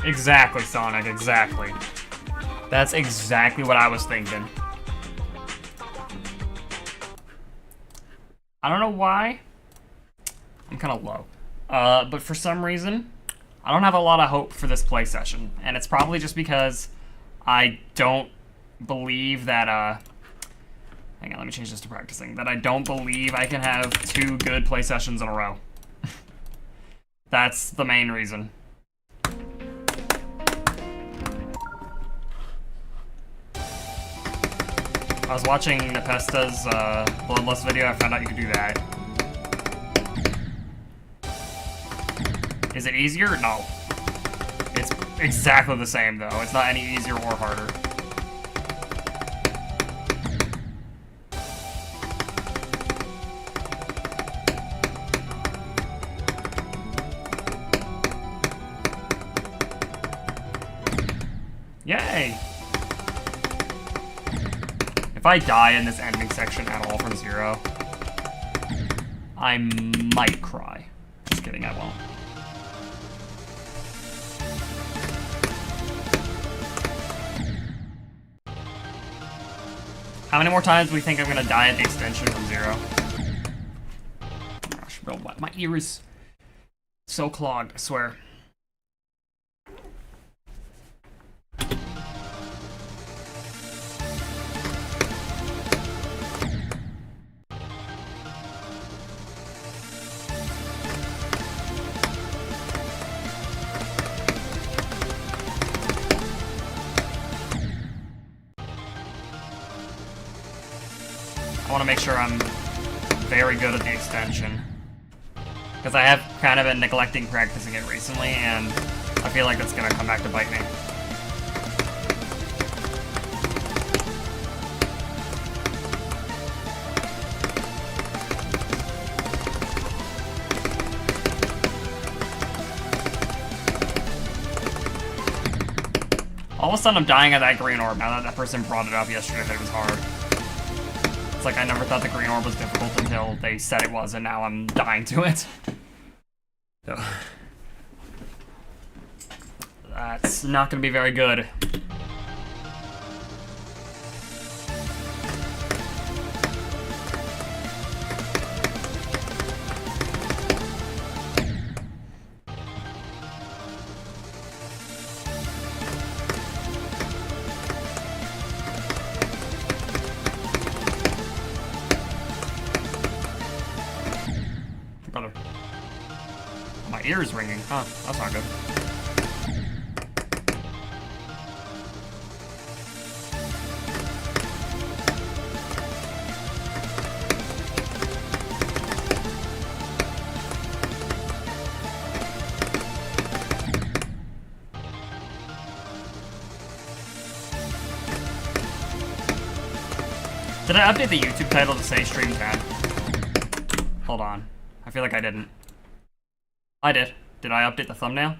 Exactly, Sonic, exactly. That's exactly what I was thinking. I don't know why. I'm kind of low. But for some reason, I don't have a lot of hope for this play session. And it's probably just because I don't believe that, hang on, let me change this to practicing. That I don't believe I can have 2 good play sessions in a row. That's the main reason. I was watching Nepesta's Bloodlust video. I found out you could do that. Is it easier? No. It's exactly the same, though. It's not any easier or harder. Yay! If I die in this ending section at all from 0, I might cry. Just kidding, I won't. How many more times do we think I'm gonna die at the extension from 0? Gosh, bro, my ear is so clogged, I swear. I want to make sure I'm very good at the extension. Because I have kind of been neglecting practicing it recently, and I feel like that's going to come back to bite me. All of a sudden I'm dying at that green orb now that that person brought it up yesterday that it was hard. It's like I never thought the green orb was difficult until they said it was, and now I'm dying to it. So, that's not going to be very good. Brother. My ear is ringing. Huh, that's not good. Did I update the YouTube title to say stream 10? Hold on. I feel like I didn't. I did. Did I update the thumbnail?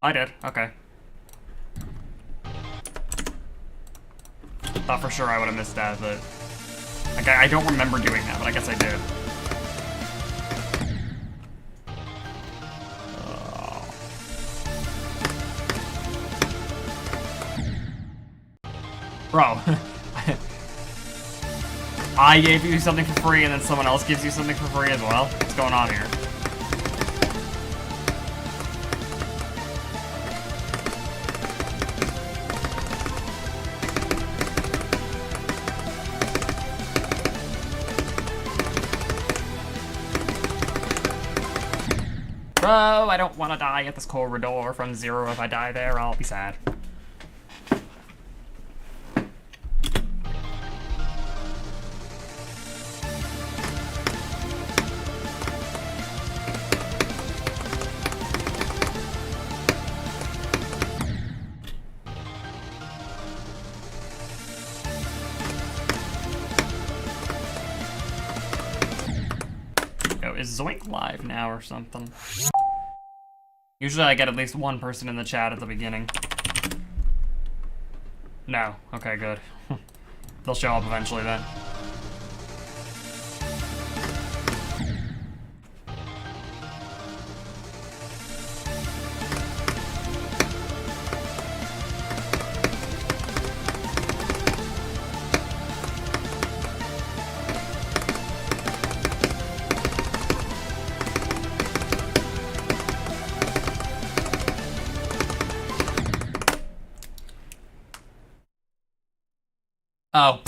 I did. Okay. Thought for sure I would have missed that, but... Like, I don't remember doing that, but I guess I did. Bro. I gave you something for free and then someone else gives you something for free as well? What's going on here? Bro, I don't want to die at this corridor from 0. If I die there, I'll be sad. Is Zoink live now or something? Usually I get at least one person in the chat at the beginning. No. Okay, good. They'll show up eventually then. Oh,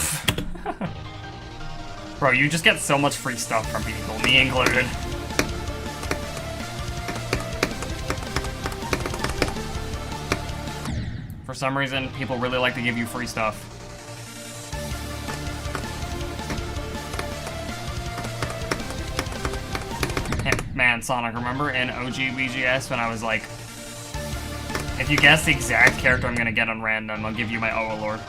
bro, you just get so much free stuff from people, me included. For some reason, people really like to give you free stuff. Man, Sonic, remember in OG BGS when I was like, if you guess the exact character I'm gonna get on random, I'll give you my Overlord.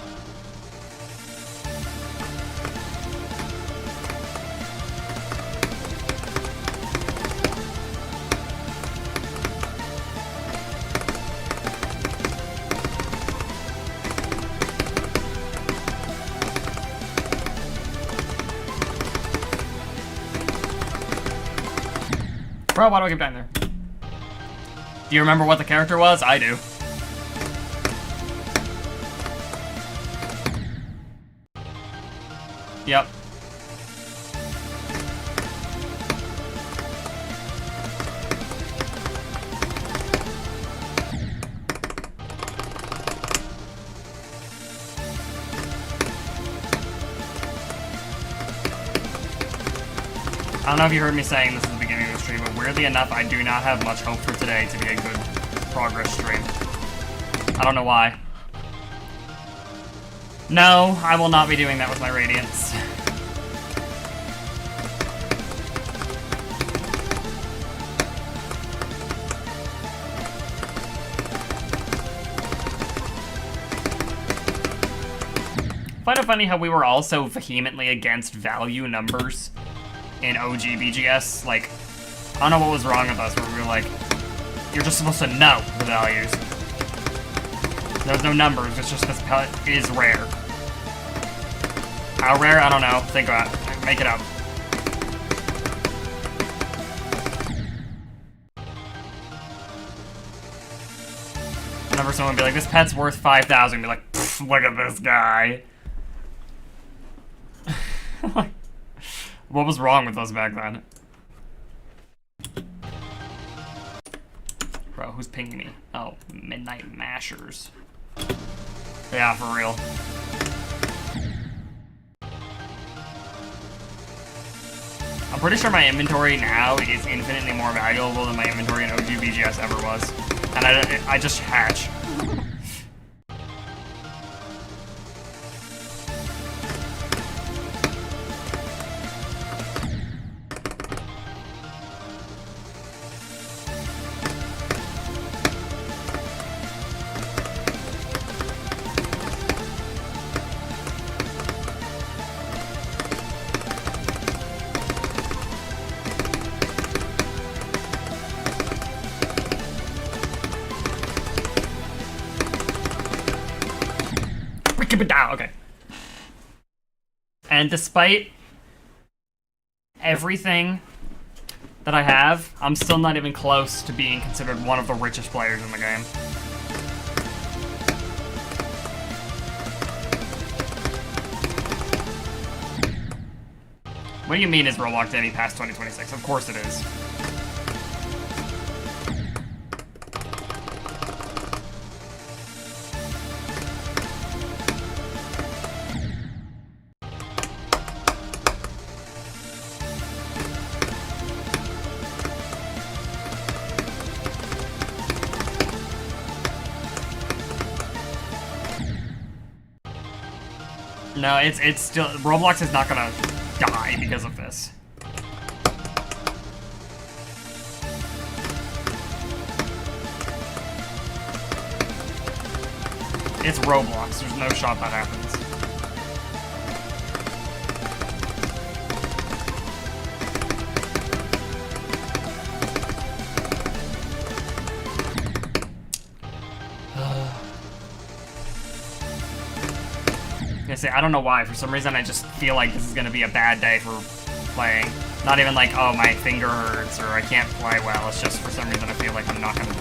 Bro, why do I keep dying there? Do you remember what the character was? I do. Yep. I don't know if you heard me saying this at the beginning of the stream, but weirdly enough, I do not have much hope for today to be a good progress stream. I don't know why. No, I will not be doing that with my Radiance. Find it funny how we were all so vehemently against value numbers in OG BGS. Like, I don't know what was wrong with us, where we were like, you're just supposed to know the values. There's no numbers, it's just this pellet is rare. How rare? I don't know. Think about it. Make it up. Whenever someone would be like, this pet's worth 5,000, be like, look at this guy. Like, what was wrong with us back then? Bro, who's pinging me? Oh, Midnight Mashers. Yeah, for real. I'm pretty sure my inventory now is infinitely more valuable than my inventory in OG BGS ever was. And I just hatch. Okay. And despite everything that I have, I'm still not even close to being considered one of the richest players in the game. What do you mean is Roblox any past 2026? Of course it is. No, it's still, Roblox is not gonna die because of this. It's Roblox, there's no shot that happens. I don't know why. For some reason, I just feel like this is going to be a bad day for playing. Not even like, oh, my finger hurts or I can't play well. It's just for some reason I feel like I'm not going to...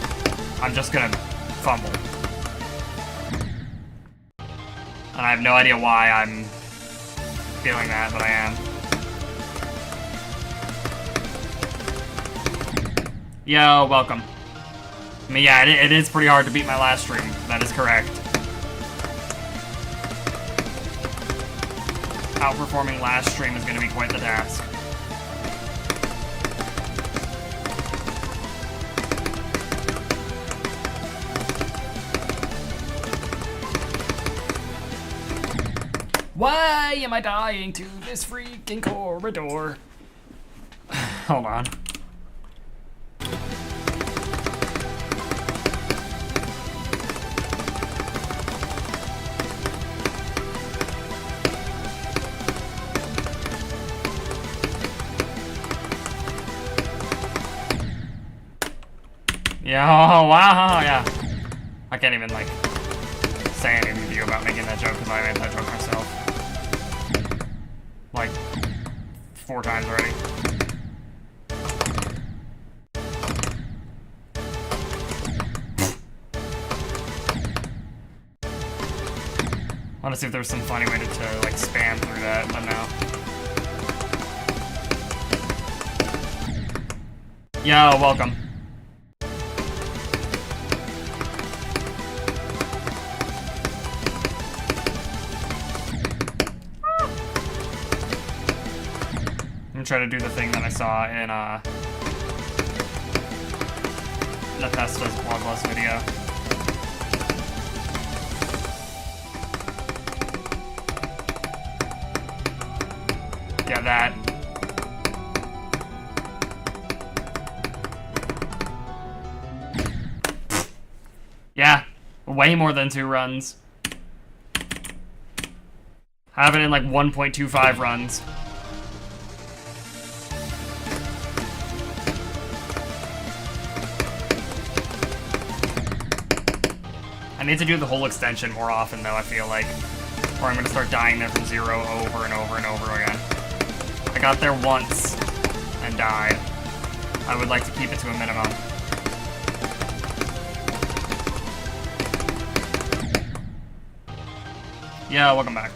I'm just going to fumble. And I have no idea why I'm feeling that, but I am. Yo, welcome. I mean, yeah, it is pretty hard to beat my last stream. That is correct. outperforming last stream is going to be quite the task. Why am I dying to this freaking corridor? Hold on. Yeah, oh, wow, yeah. I can't even, like, say anything to you about making that joke because I made that joke myself. Like, 4 times already. I want to see if there's some funny way to like, spam through that, but no. Yo, welcome. I'm trying to do the thing that I saw in Nefesta's BLOODLUST video. Yeah, that. Yeah, way more than 2 runs. Have it in like 1.25 runs. I need to do the whole extension more often, though, I feel like. Or I'm going to start dying there from 0 over and over and over again. I got there once and died. I would like to keep it to a minimum. Yeah, welcome back.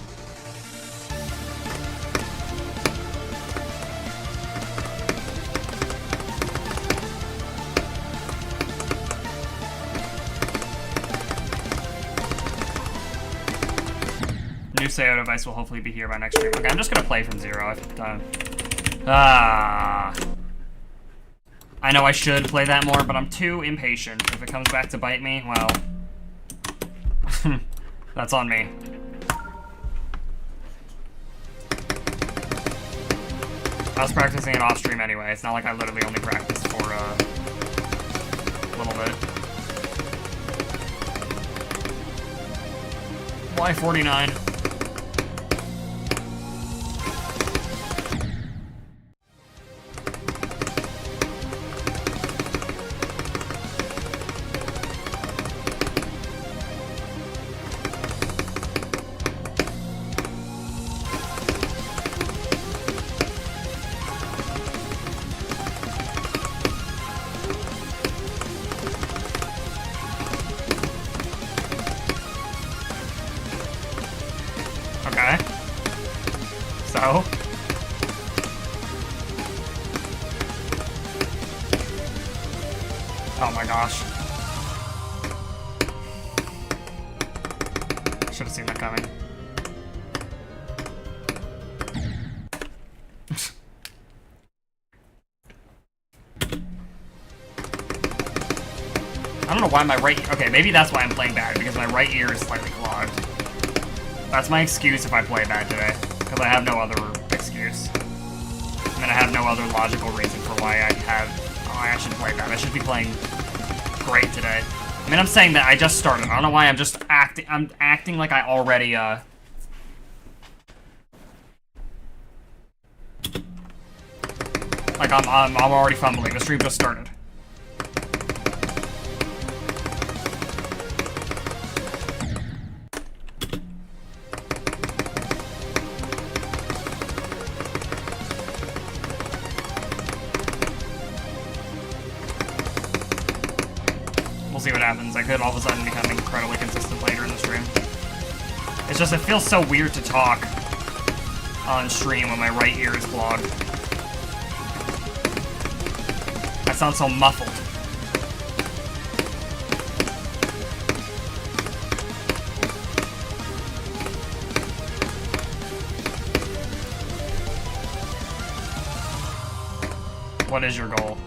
New SEO device will hopefully be here by next stream. Okay, I'm just gonna play from 0. I know I should play that more, but I'm too impatient. If it comes back to bite me, well, that's on me. I was practicing it off stream anyway. It's not like I literally only practiced for a little bit. Why 49? Okay. So? Oh my gosh. Should have seen that coming. I don't know why my right... Okay, maybe that's why I'm playing bad, because my right ear is slightly clogged. That's my excuse if I play bad today, because I have no other excuse. I mean, I have no other logical reason for why I should play bad. I should be playing great today. I mean, I'm saying that I just started. I don't know why I'm just acting like I already, like I'm already fumbling. The stream just started. We'll see what happens. I could all of a sudden become incredibly consistent later in the stream. It's just, it feels so weird to talk on stream when my right ear is clogged. I sound so muffled. What is your goal?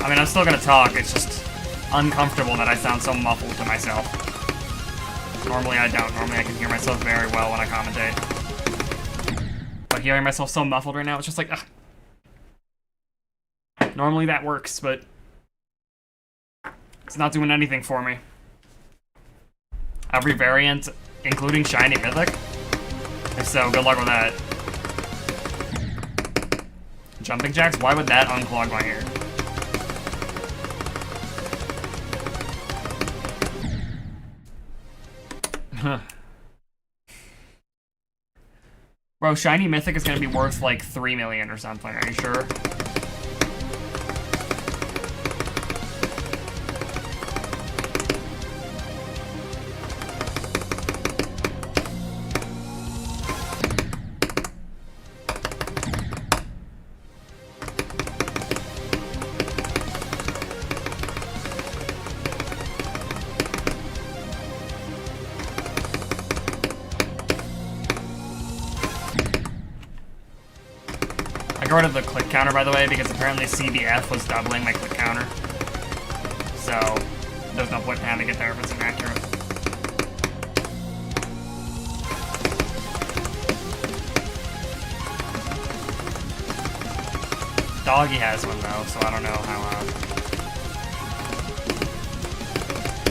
I mean, I'm still gonna talk, it's just uncomfortable that I sound so muffled to myself. Normally I don't. Normally I can hear myself very well when I commentate. But hearing myself so muffled right now, it's just like, ugh. Normally that works, but it's not doing anything for me. Every variant, including Shiny Mythic? If so, good luck with that. Jumping jacks? Why would that unclog my ear? Bro, Shiny Mythic is gonna be worth like 3 million or something, are you sure? I got rid of the click counter, by the way, because apparently CBF was doubling my click counter. So, there's no point in having it there if it's inaccurate. Doggy has one, though, so I don't know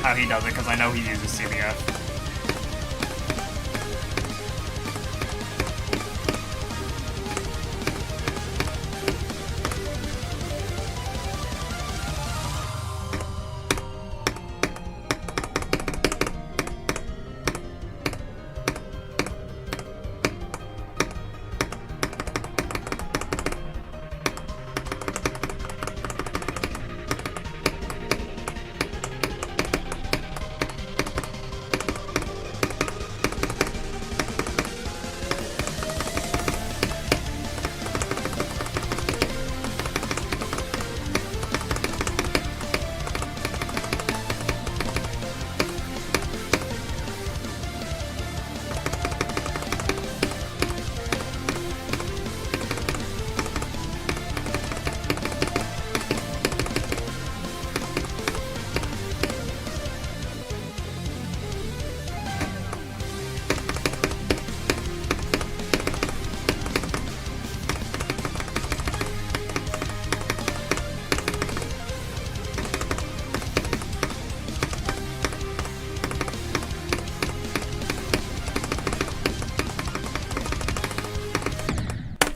how he does it, because I know he uses CBF.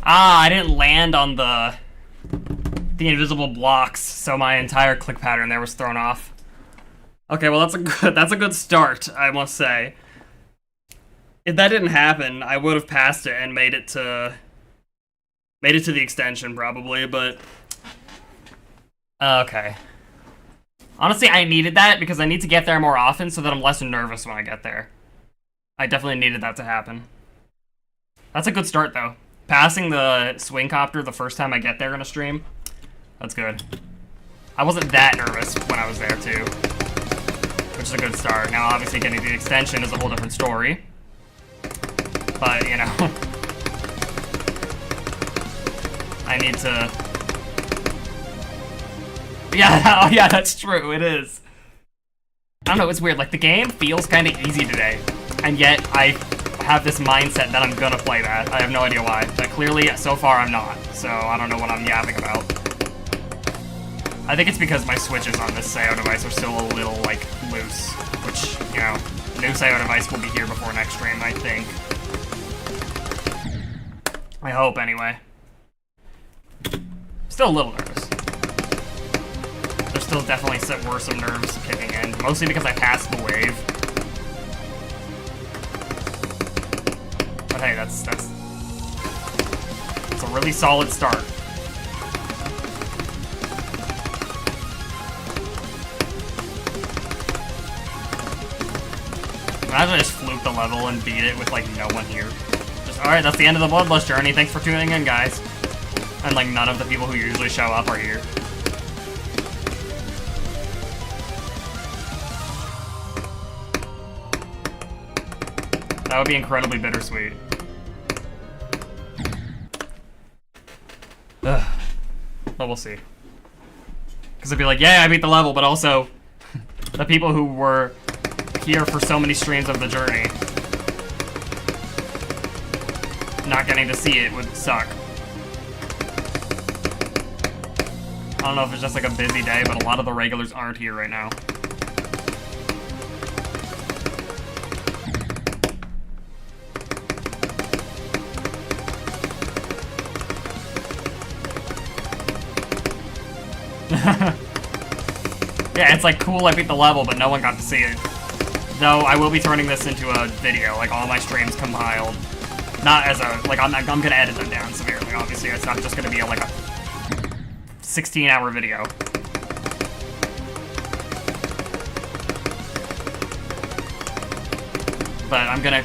Ah, I didn't land on the invisible blocks, so my entire click pattern there was thrown off. Okay, well that's a good start, I must say. If that didn't happen, I would have passed it and made it to the extension probably, but okay. Honestly, I needed that because I need to get there more often so that I'm less nervous when I get there. I definitely needed that to happen. That's a good start though. Passing the swing copter the first time I get there in a stream, that's good. I wasn't that nervous when I was there too, which is a good start. Now obviously getting the extension is a whole different story, but you know, I need to, yeah, oh yeah, that's true, it is. I don't know, it's weird, like the game feels kind of easy today, and yet I have this mindset that I'm gonna play that. I have no idea why, but clearly, so far, I'm not. So, I don't know what I'm yapping about. I think it's because my switches on this Sayo device are still a little, like, loose. Which, you know, new Sayo device will be here before next stream, I think. I hope, anyway. Still a little nervous. There's still definitely were some nerves kicking in. Mostly because I passed the wave. But hey, that's a really solid start. Imagine I just fluke the level and beat it with like no one here. Just alright, that's the end of the Bloodlust journey. Thanks for tuning in, guys. And, like, none of the people who usually show up are here. That would be incredibly bittersweet. Ugh. But we'll see. Because it'd be like, yeah, I beat the level, but also the people who were here for so many streams of the journey not getting to see it would suck. I don't know if it's just like a busy day, but a lot of the regulars aren't here right now. Yeah, it's like cool I beat the level, but no one got to see it. Though I will be turning this into a video, like all my streams compiled. Not as a, like I'm gonna edit them down severely, obviously. It's not just gonna be like a 16-hour video. But I'm gonna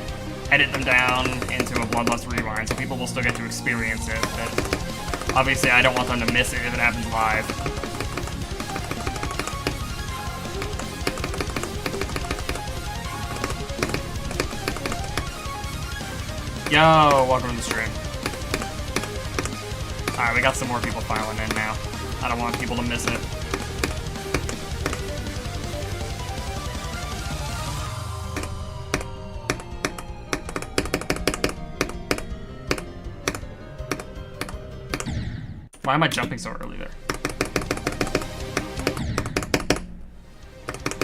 edit them down into a Bloodlust rewind, so people will still get to experience it. But obviously I don't want them to miss it if it happens live. Yo, welcome to the stream. Alright, we got some more people filing in now. I don't want people to miss it. Why am I jumping so early there?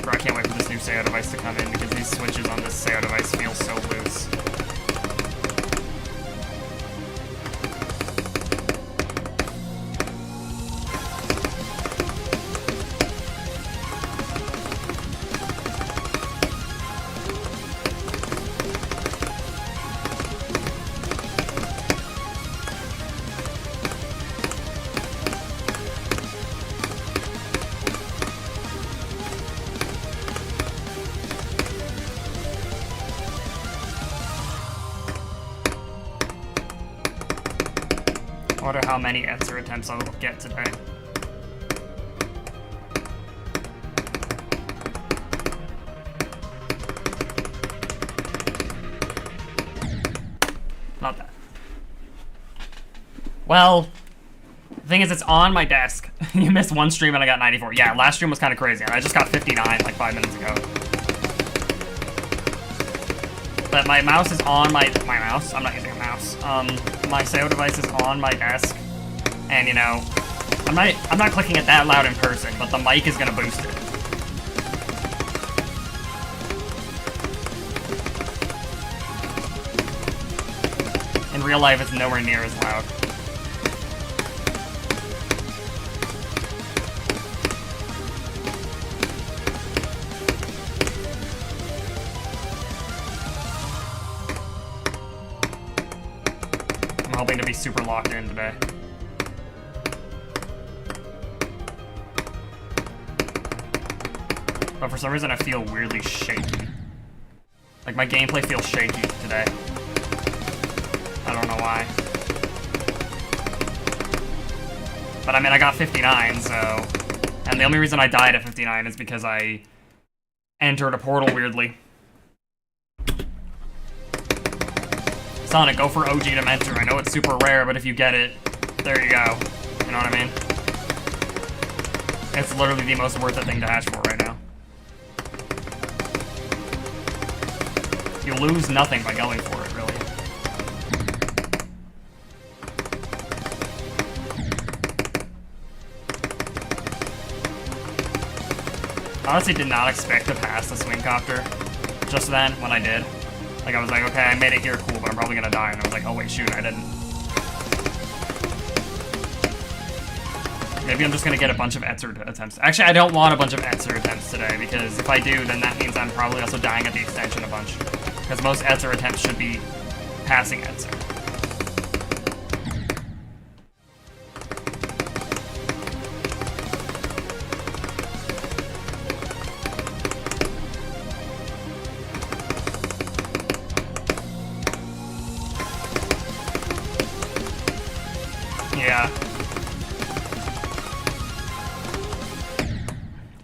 Bro, I can't wait for this new SEO device to come in because these switches on this SEO device feel so loose. I wonder how many answer attempts I'll get today. Not that. Well, the thing is, it's on my desk. You missed one stream and I got 94. Yeah, last stream was kind of crazy. I just got 59 like 5 minutes ago. But my mouse is on my mouse. I'm not using a mouse. My SEO device is on my desk, and you know, I'm not clicking it that loud in person, but the mic is gonna boost it. In real life, it's nowhere near as loud. I'm hoping to be super locked in today. But for some reason I feel weirdly shaky. Like my gameplay feels shaky today. I don't know why. But I mean, I got 59, so... And the only reason I died at 59 is because I entered a portal weirdly. Sonic, go for OG to mentor. I know it's super rare, but if you get it, there you go. You know what I mean? It's literally the most worth it thing to hatch for right now. You lose nothing by going for it, really. I honestly did not expect to pass the swing copter just then when I did. Like, I was like, okay, I made it here, cool, but I'm probably gonna die. And I was like, oh wait, shoot, I didn't. Maybe I'm just gonna get a bunch of Etzer attempts. Actually, I don't want a bunch of Etzer attempts today, because if I do, then that means I'm probably also dying at the extension a bunch. Because most Etzer attempts should be passing Etzer. Yeah.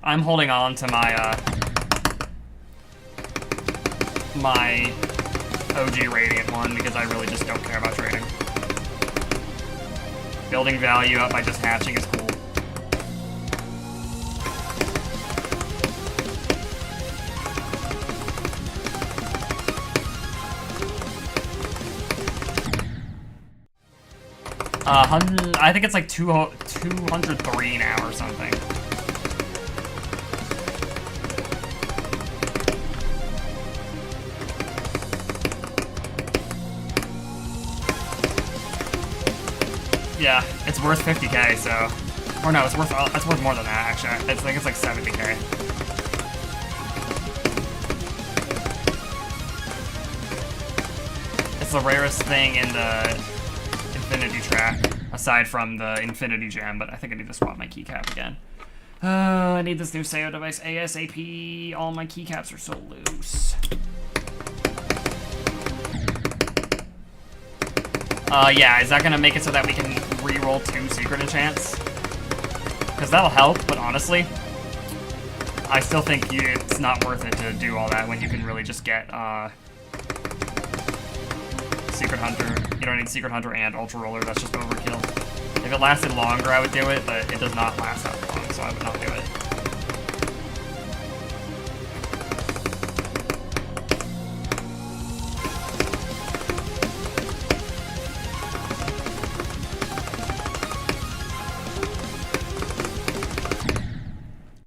I'm holding on to my, my OG Radiant one because I really just don't care about trading. Building value up by just hatching is cool. I think it's like 203 now or something. Yeah, it's worth 50k, so... Or no, it's worth more than that, actually. I think it's like 70k. It's the rarest thing in the Infinity track, aside from the Infinity Gem, but I think I need to swap my keycap again. I need this new SEO device ASAP. All my keycaps are so loose. Yeah, is that gonna make it so that we can re-roll 2 secret enchants? Because that'll help, but honestly, I still think it's not worth it to do all that when you can really just get, Secret Hunter. You don't need Secret Hunter and Ultra Roller, that's just overkill. If it lasted longer, I would do it, but it does not last that long, so I would not do it.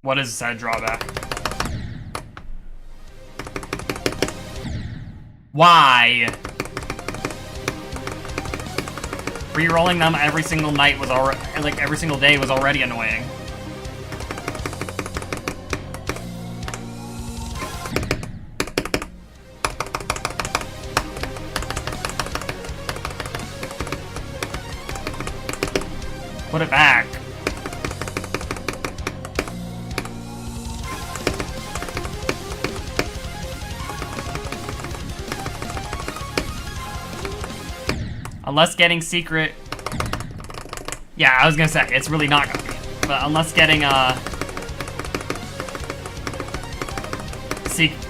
What is said drawback? Why? Rerolling them every single night was already, like every single day was already annoying. Put it back. Unless getting secret... Yeah, I was gonna say, it's really not gonna be. But unless getting,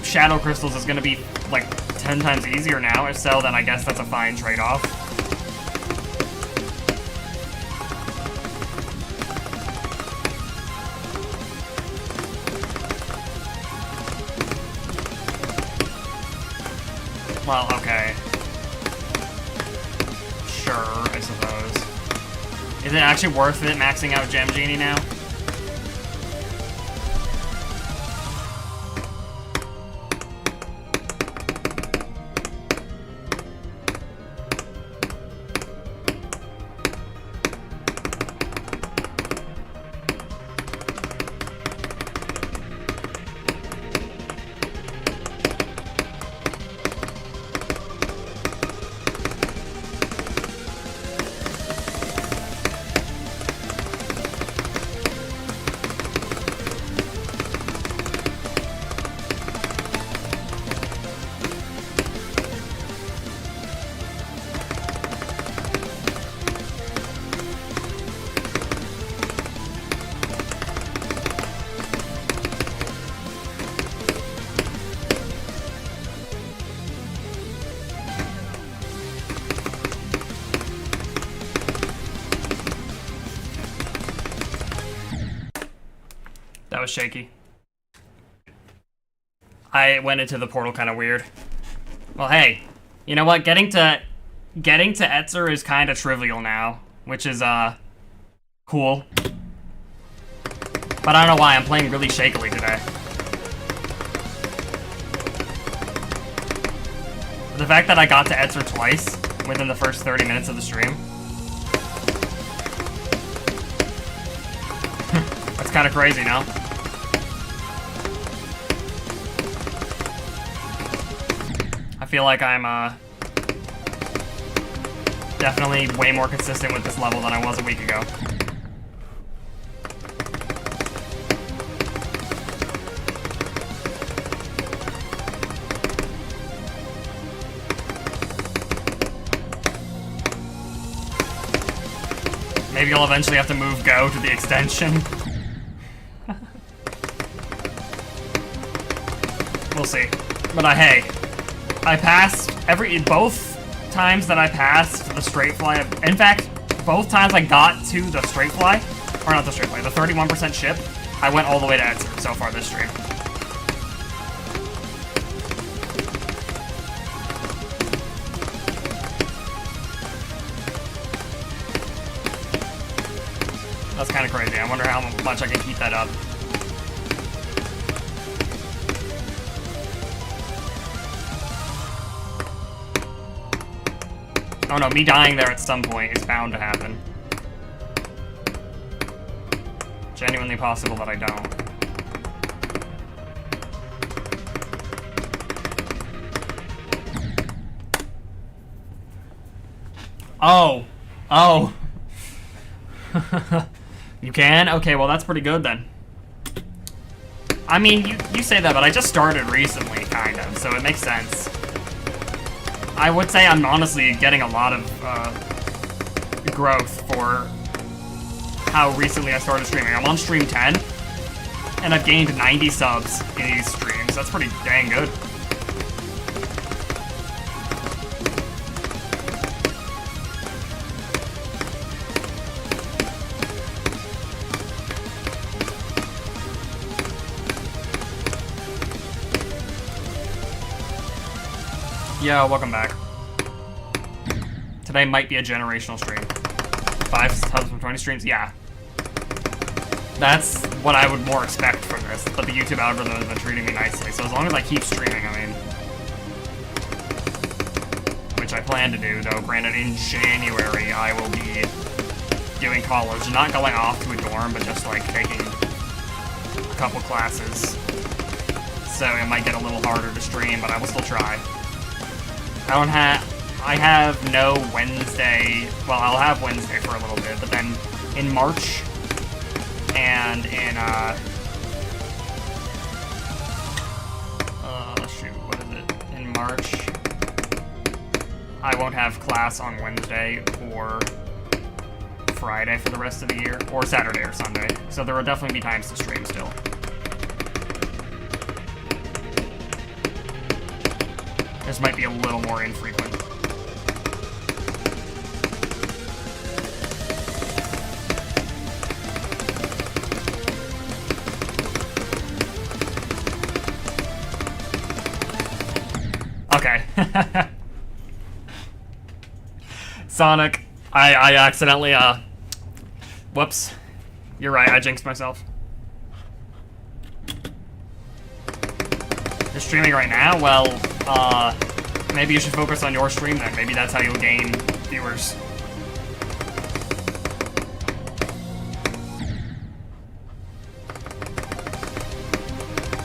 Shadow Crystals is gonna be, like, 10 times easier now. If so, then I guess that's a fine trade-off. Well, okay. Sure, I suppose. Is it actually worth it maxing out Gem Genie now? That was shaky. I went into the portal kind of weird. Well, hey, you know what? Getting to Etzer is kind of trivial now, which is cool. But I don't know why I'm playing really shakily today. The fact that I got to Etzer twice within the first 30 minutes of the stream. That's kind of crazy, no? I feel like I'm definitely way more consistent with this level than I was a week ago. Maybe I'll eventually have to move Go to the extension. We'll see. But hey, I passed both times that I passed the straight fly. In fact, both times I got to the straight fly, or not the straight fly, the 31% ship, I went all the way to Etzer so far this stream. That's kind of crazy. I wonder how much I can keep that up. Oh no, me dying there at some point is bound to happen. Genuinely possible that I don't. Oh. Oh. You can? Okay, well that's pretty good then. I mean, you say that, but I just started recently, kind of, so it makes sense. I would say I'm honestly getting a lot of growth for how recently I started streaming. I'm on stream 10, and I've gained 90 subs in these streams. That's pretty dang good. Yeah, welcome back. Today might be a generational stream. 5 subs from 20 streams? Yeah. That's what I would more expect from this, but the YouTube algorithm has been treating me nicely, so as long as I keep streaming, I mean... Which I plan to do, though, granted in January I will be doing college, not going off to a dorm, but just like taking a couple classes. So it might get a little harder to stream, but I will still try. I have no Wednesday, well, I'll have Wednesday for a little bit, but then in March, and in, shoot, what is it, in March, I won't have class on Wednesday or Friday for the rest of the year, or Saturday or Sunday, so there will definitely be times to stream still. This might be a little more infrequent. Okay. Sonic, I accidentally, whoops. You're right, I jinxed myself. You're streaming right now? Well, maybe you should focus on your stream then. Maybe that's how you'll gain viewers.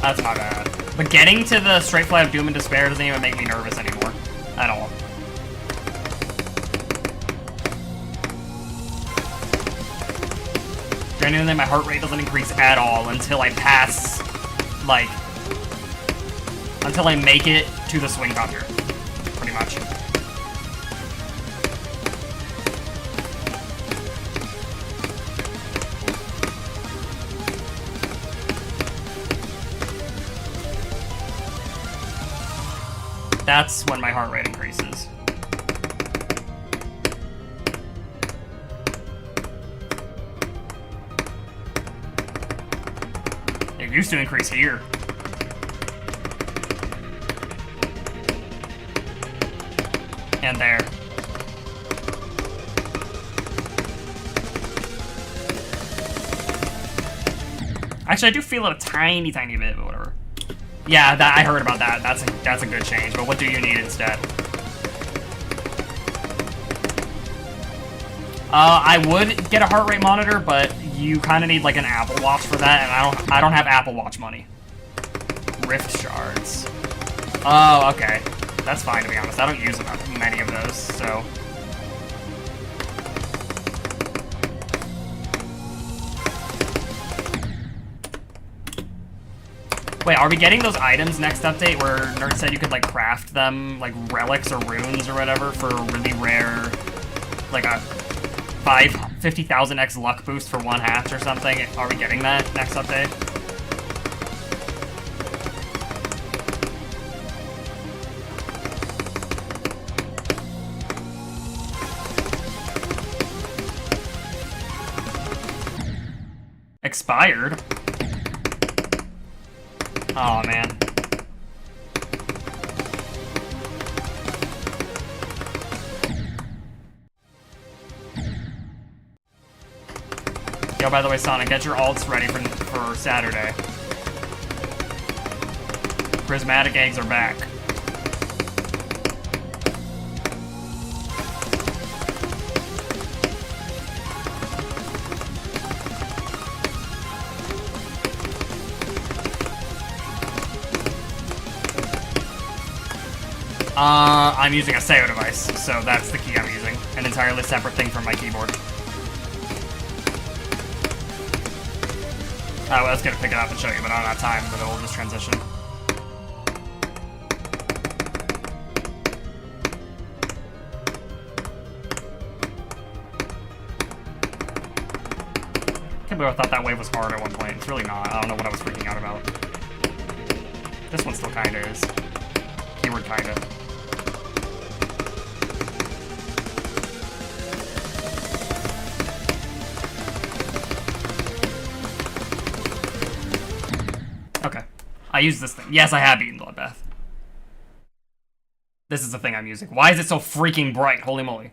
That's not bad. But getting to the straight flight of Doom and Despair doesn't even make me nervous anymore. At all. Genuinely, my heart rate doesn't increase at all until I pass, like... Until I make it to the swing thunder, pretty much. That's when my heart rate increases. It used to increase here. And there. Actually, I do feel it a tiny, tiny bit, but whatever. Yeah, that I heard about that. That's a good change. But what do you need instead? I would get a heart rate monitor, but you kind of need like an Apple Watch for that, and I don't have Apple Watch money. Rift shards. Oh, okay. That's fine, to be honest. I don't use many of those, so... Wait, are we getting those items next update where Nerd said you could, like, craft them, like, relics or runes or whatever for really rare... Like, 50,000x luck boost for one hatch or something. Are we getting that next update? Expired? Oh man. Yo, by the way, Sonic, get your alts ready for Saturday. Prismatic eggs are back. I'm using a SEO device, so that's the key I'm using. An entirely separate thing from my keyboard. I was gonna pick it up and show you, but I don't have time in the middle of this transition. Can't believe I thought that wave was hard at one point. It's really not. I don't know what I was freaking out about. This one still kinda is. Keyword kinda. Okay. I use this thing. Yes, I have eaten Bloodbath. This is the thing I'm using. Why is it so freaking bright? Holy moly.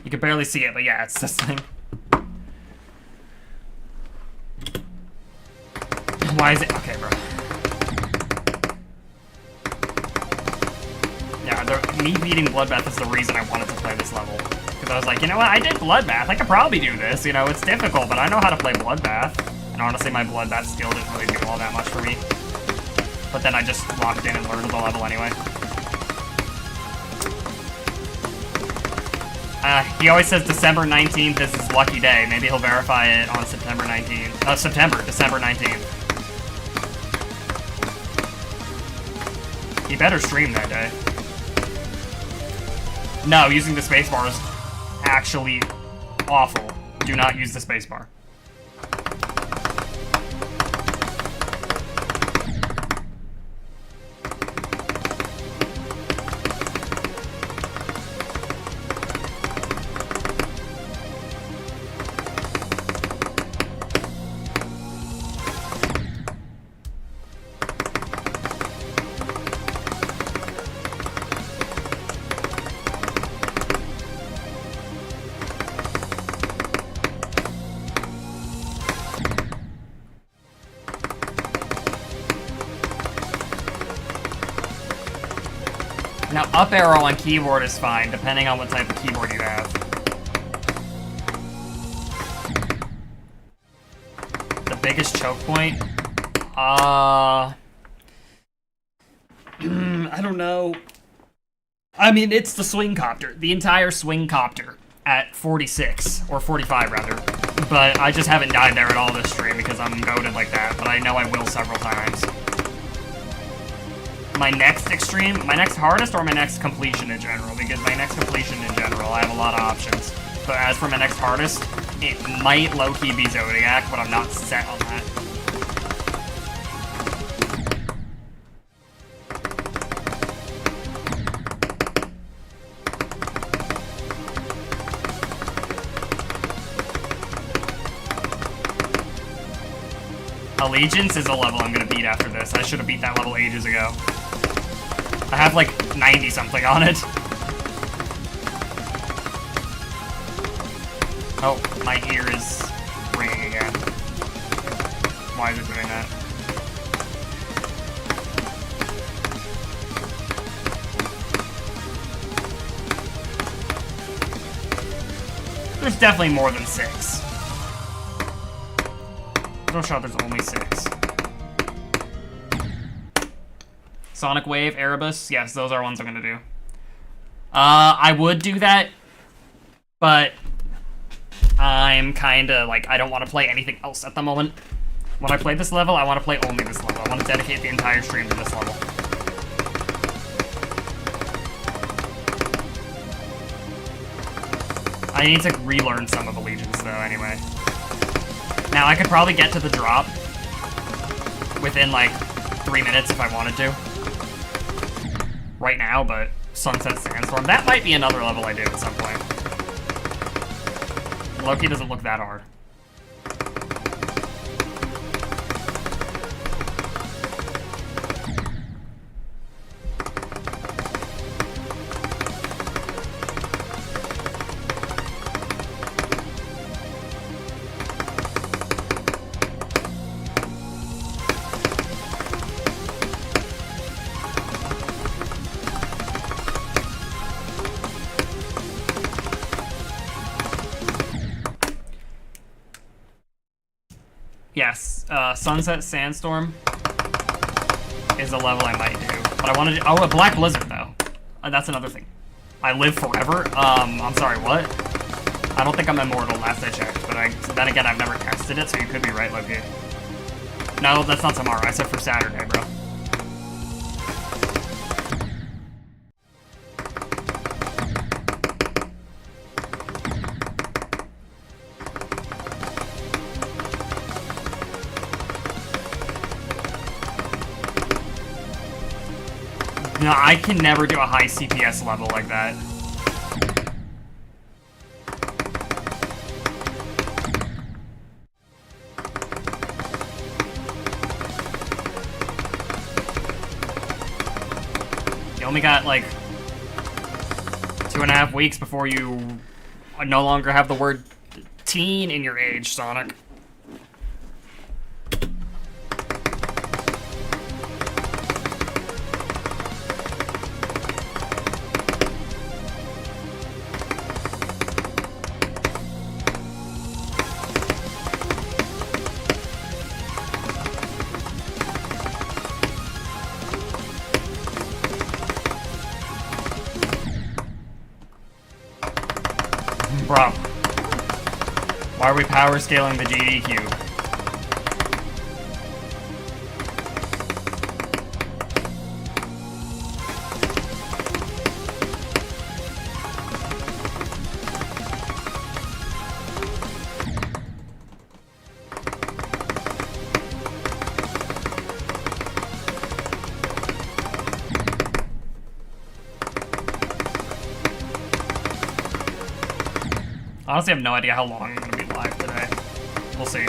You can barely see it, but yeah, it's this thing. Why is it? Okay, bro. Yeah, me beating Bloodbath is the reason I wanted to play this level. Because I was like, you know what? I did Bloodbath. I could probably do this. You know, it's difficult, but I know how to play Bloodbath. And honestly, my Bloodbath skill didn't really do all that much for me. But then I just locked in and learned the level anyway. He always says December 19th is his lucky day. Maybe he'll verify it on September 19th. December 19th. He better stream that day. No, using the spacebar is actually awful. Do not use the spacebar. Now, up arrow on keyboard is fine, depending on what type of keyboard you have. The biggest choke point? I don't know. I mean, it's the swing copter. The entire swing copter at 46, or 45 rather. But I just haven't died there at all this stream because I'm goated like that, but I know I will several times. My next extreme, my next hardest, or my next completion in general, because my next completion in general, I have a lot of options. But as for my next hardest, it might low-key be Zodiac, but I'm not set on that. Allegiance is a level I'm gonna beat after this. I should have beat that level ages ago. I have like 90 something on it. Oh, my ear is ringing again. Why is it doing that? There's definitely more than 6. No shot, there's only 6. Sonic Wave, Erebus, yes, those are ones I'm gonna do. I would do that, but I'm kinda, like, I don't want to play anything else at the moment. When I play this level, I want to play only this level. I want to dedicate the entire stream to this level. I need to relearn some of Allegiance, though, anyway. Now, I could probably get to the drop within, like, 3 minutes if I wanted to. Right now, but Sunset Sandstorm, that might be another level I do at some point. Loki doesn't look that hard. Yes, Sunset Sandstorm is a level I might do. But I wanted to, oh, a Black Blizzard, though. That's another thing. I live forever? I'm sorry, what? I don't think I'm immortal, last I checked, but then again, I've never tested it, so you could be right, Loki. No, that's not tomorrow. I said for Saturday, bro. No, I can never do a high CPS level like that. You only got, like, 2.5 weeks before you no longer have the word teen in your age, Sonic. Bro. Why are we power scaling the GD cube? Honestly, I have no idea how long I'm going to be live today. We'll see.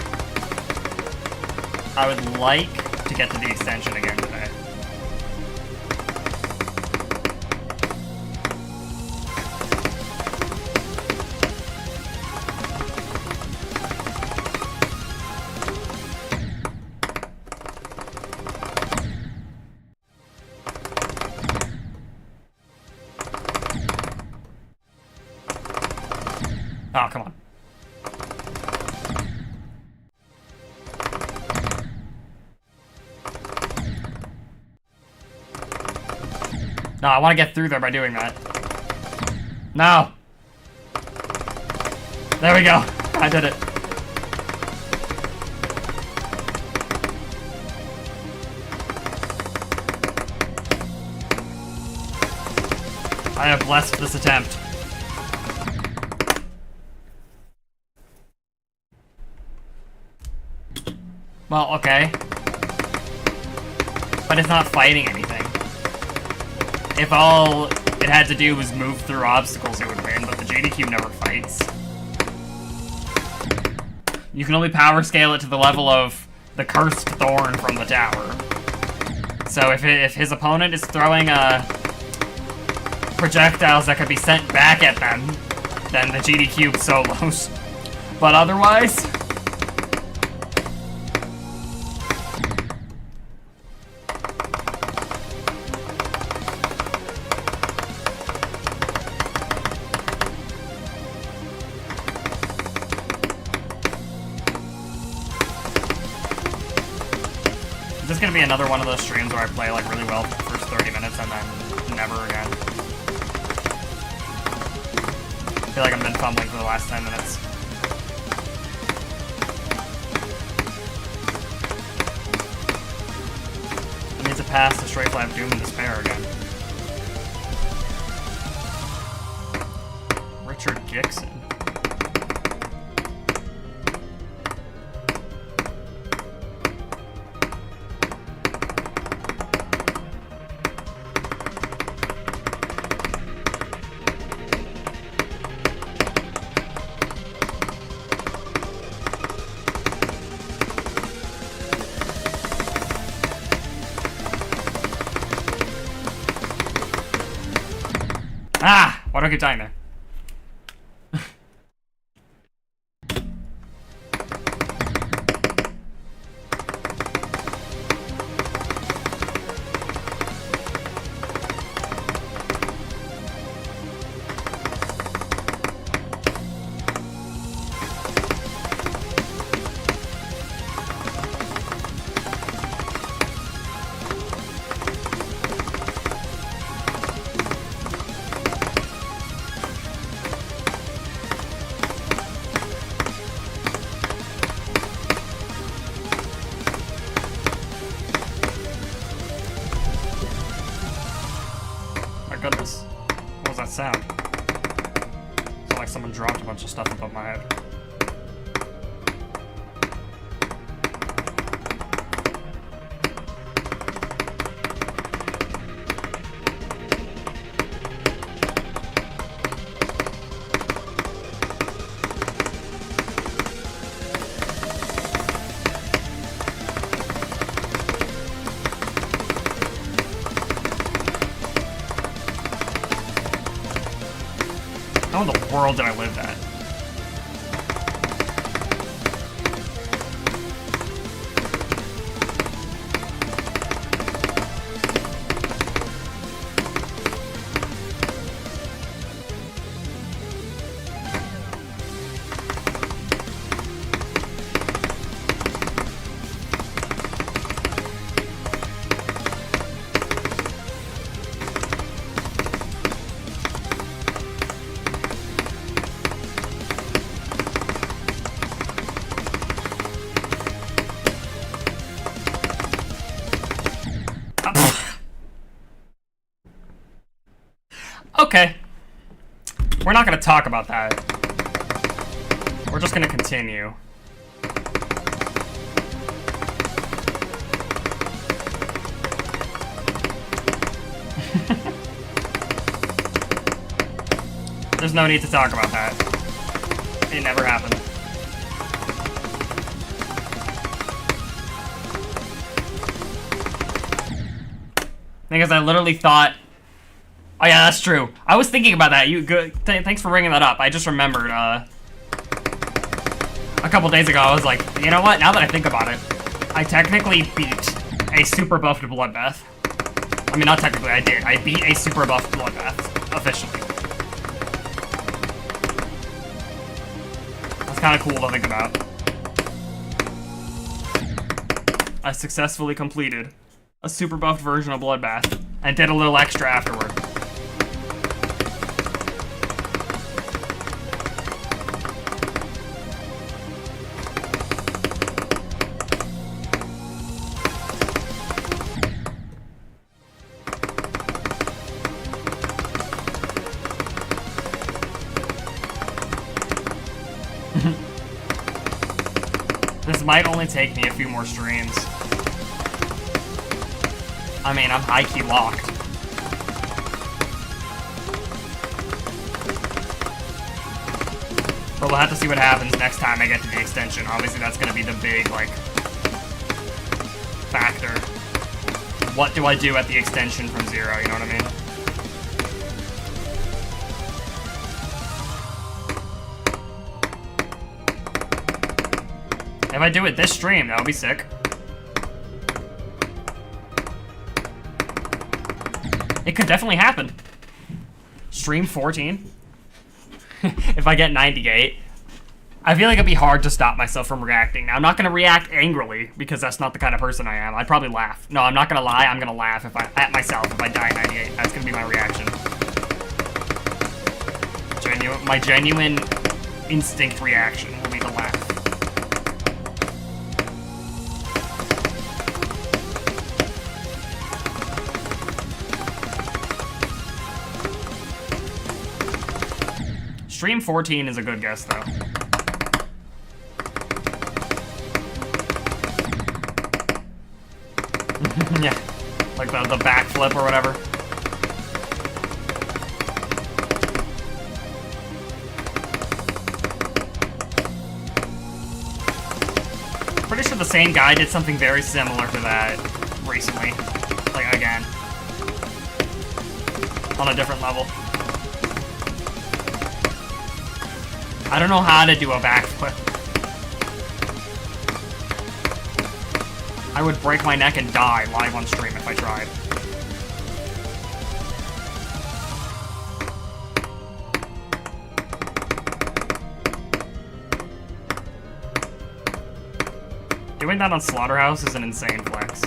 I would like to get to the extension again today. Oh, come on. No, I want to get through there by doing that. No! There we go. I did it. I have blessed this attempt. Well, okay. But it's not fighting anything. If all it had to do was move through obstacles, it would win, but the JD Cube never fights. You can only power scale it to the level of the Cursed Thorn from the tower. So if his opponent is throwing projectiles that could be sent back at them, then the GD Cube solos. But otherwise... Is this gonna be another one of those streams where I play like really well for the first 30 minutes and then never again? I feel like I've been fumbling for the last 10 minutes. I need to pass the Straight Flap Doom and Despair again. Richard Gixon. don't keep dying there. Goodness. What was that sound? Sounded like someone dropped a bunch of stuff above my head. How in the world did I live that? Okay. We're not gonna talk about that. We're just gonna continue. There's no need to talk about that. It never happened. Because I literally thought... Oh yeah, that's true. I was thinking about that. Thanks for bringing that up. I just remembered, a couple days ago, I was like, you know what? Now that I think about it, I technically beat a super buffed Bloodbath. I mean, not technically, I did. I beat a super buffed Bloodbath, officially. That's kind of cool to think about. I successfully completed a super buffed version of Bloodbath, and did a little extra afterward. This might only take me a few more streams. I mean, I'm high-key locked. But we'll have to see what happens next time I get to the extension. Obviously, that's going to be the big, like, factor. What do I do at the extension from 0, you know what I mean? If I do it this stream, that would be sick. It could definitely happen. Stream 14? If I get 98. I feel like it'd be hard to stop myself from reacting. Now, I'm not going to react angrily, because that's not the kind of person I am. I'd probably laugh. No, I'm not going to lie. I'm going to laugh at myself if I die at 98. That's going to be my reaction. My genuine instinct reaction will be to laugh. Stream 14 is a good guess, though. Yeah, like the backflip or whatever. Pretty sure the same guy did something very similar to that recently. Like, again. On a different level. I don't know how to do a backflip. I would break my neck and die live on stream if I tried. Doing that on Slaughterhouse is an insane flex.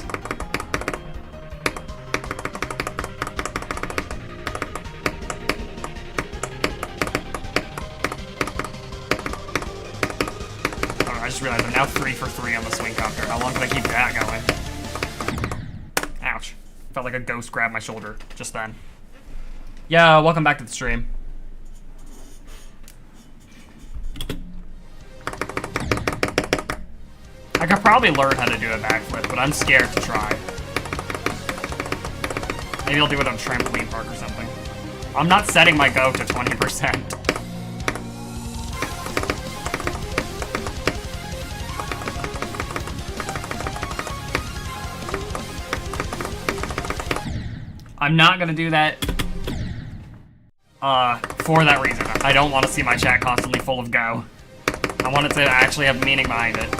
I just realized I'm now 3 for 3 on the swing copter. How long can I keep that going? Ouch. Felt like a ghost grabbed my shoulder just then. Yeah, welcome back to the stream. I could probably learn how to do a backflip, but I'm scared to try. Maybe I'll do it on trampoline park or something. I'm not setting my go to 20%. I'm not gonna do that for that reason. I don't want to see my chat constantly full of go. I want it to actually have meaning behind it.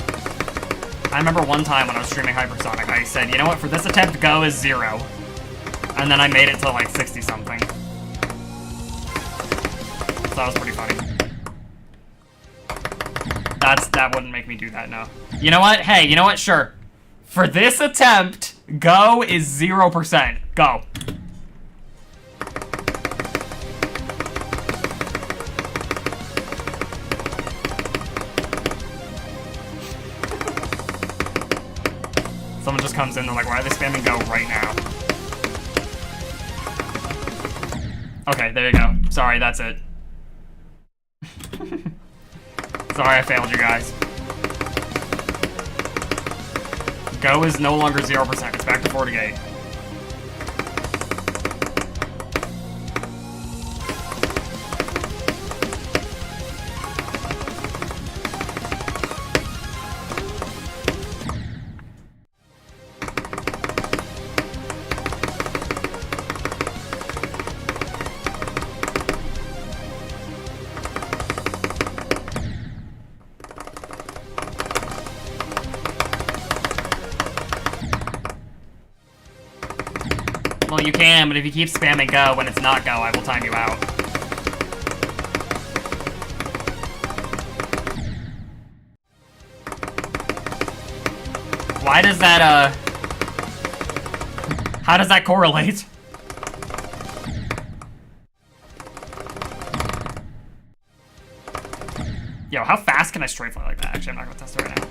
I remember one time when I was streaming Hypersonic, I said, you know what, for this attempt, go is 0. And then I made it to like 60-something. So that was pretty funny. That wouldn't make me do that, no. You know what? Hey, you know what? Sure. For this attempt, go is 0%. Go. Someone just comes in, they're like, why are they spamming go right now? Okay, there you go. Sorry, that's it. Sorry I failed you guys. Go is no longer 0%. It's back to 48. Well, you can, but if you keep spamming go when it's not go, I will time you out. Why does that, how does that correlate? Yo, how fast can I straight fly like that? Actually, I'm not gonna test it right now.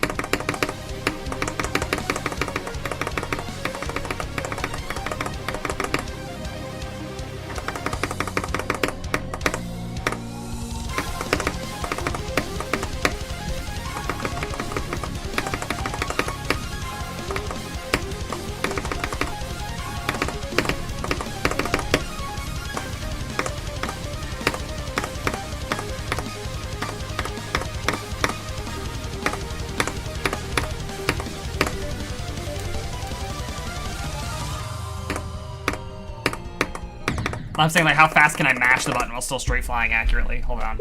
I'm saying, like, how fast can I mash the button while still straight flying accurately? Hold on.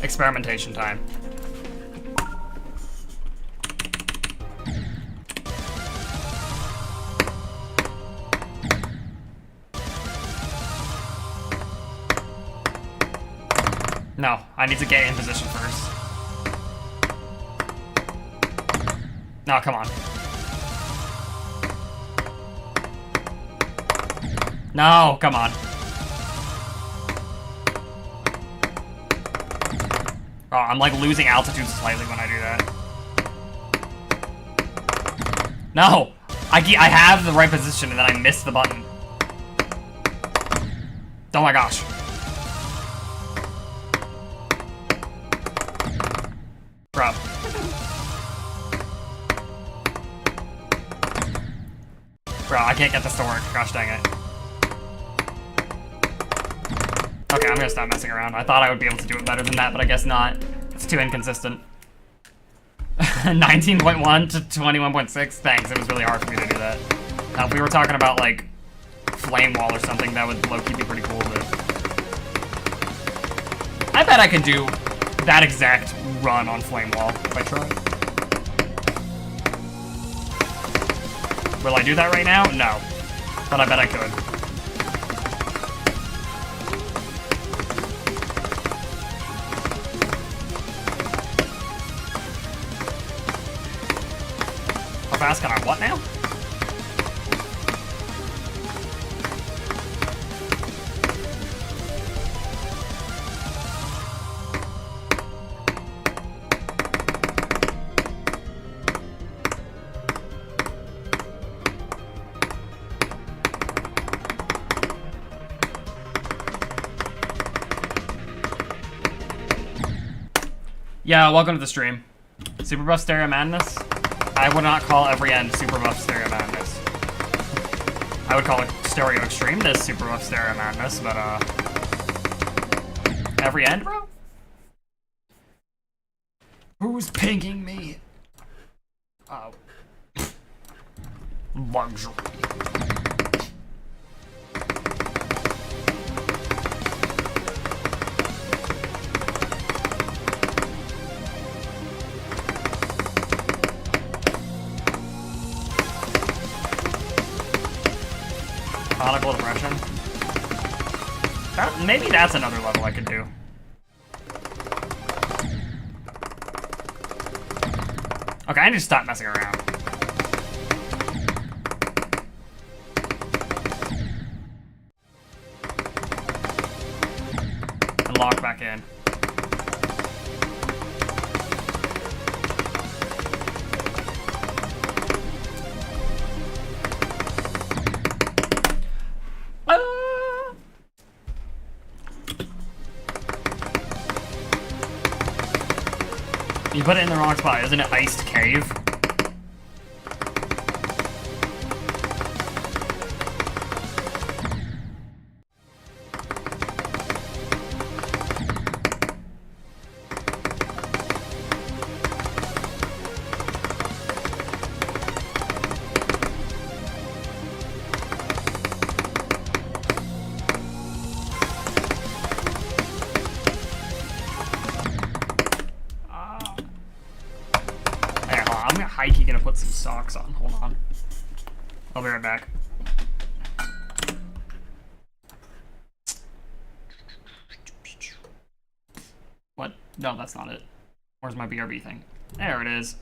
Experimentation time. No, I need to get in position first. No, come on. No, come on. Oh, I'm like losing altitude slightly when I do that. No! I have the right position and then I miss the button. Oh my gosh. Bro. Bro, I can't get this to work. Gosh dang it. Okay, I'm gonna stop messing around. I thought I would be able to do it better than that, but I guess not. It's too inconsistent. 19.1 to 21.6. Thanks, it was really hard for me to do that. Now, if we were talking about, like, flame wall or something, that would low-key be pretty cool, but... I bet I could do that exact run on Flame Wall if I try. Will I do that right now? No. But I bet I could. How fast can I what now? Yeah, welcome to the stream. Super Buff Stereo Madness? I would not call every end Super Buff Stereo Madness. I would call it Stereo Extreme this Super Buff Stereo Madness, but every end, bro? Who's pinging me? Oh. Luxury. Chronicle Depression. Maybe that's another level I could do. Okay, I need to stop messing around. And lock back in. You put it in the wrong spot. Isn't it Iced Cave? Heike gonna put some socks on. Hold on. I'll be right back. What? No, that's not it. Where's my BRB thing? There it is.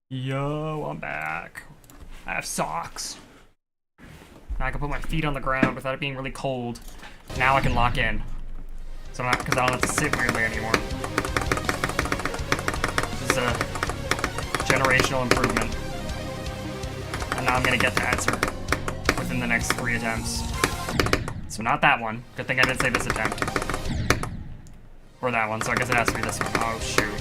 Yo, I'm back. I have socks. Now I can put my feet on the ground without it being really cold. Now I can lock in. So I'm not, because I don't have to sit weirdly anymore. This is a generational improvement. And now I'm gonna get the answer within the next 3 attempts. So not that one. Good thing I didn't say this attempt. Or that one, so I guess it has to be this one. Oh, shoot.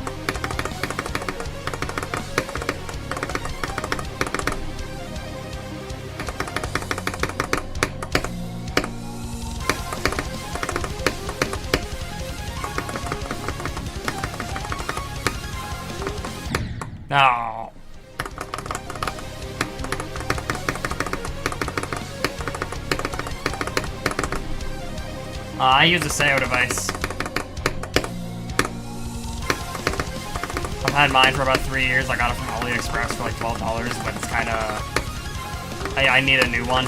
No. I use a SEO device. I've had mine for about 3 years. I got it from AliExpress for like $12, but it's kind of... I need a new one.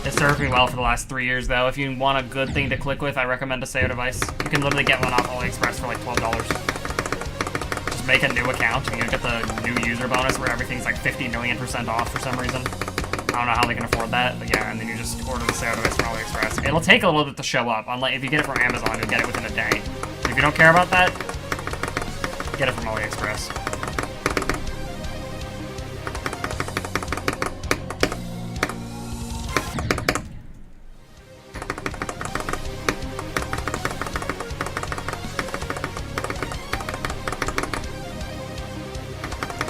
It served me well for the last 3 years, though. If you want a good thing to click with, I recommend a SEO device. You can literally get one off AliExpress for like $12. Make a new account and you get the new user bonus where everything's like 50 million% off for some reason. I don't know how they can afford that, but yeah, and then you just order the SEO device from AliExpress. It'll take a little bit to show up. Unlike if you get it from Amazon, you'll get it within a day. If you don't care about that, get it from AliExpress.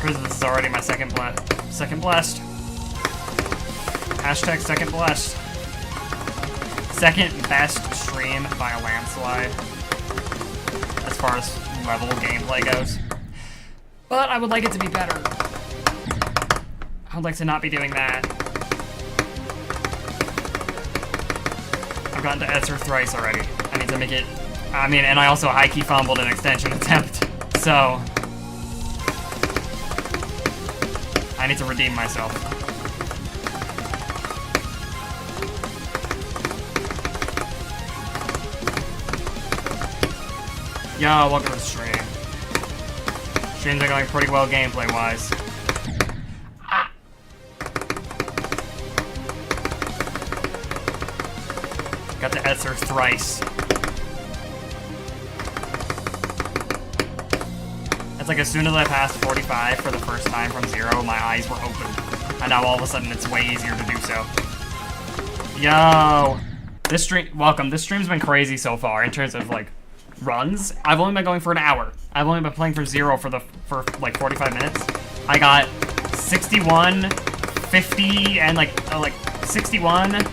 This is already my second blessed. Hashtag second blessed. Second best stream by a landslide as far as level gameplay goes. But I would like it to be better. I would like to not be doing that. I've gotten to Etzer thrice already. I need to make it... I mean, and I also high-key fumbled an extension attempt. So... I need to redeem myself. Yo, welcome to the stream. Streams are going pretty well gameplay-wise. Ah. Got the Etzer thrice. It's like as soon as I passed 45 for the first time from 0, my eyes were open. And now all of a sudden it's way easier to do so. Yo! This stream, welcome. This stream's been crazy so far in terms of like runs. I've only been going for an hour. I've only been playing from 0 for like 45 minutes. I got 61, 50, and like 61,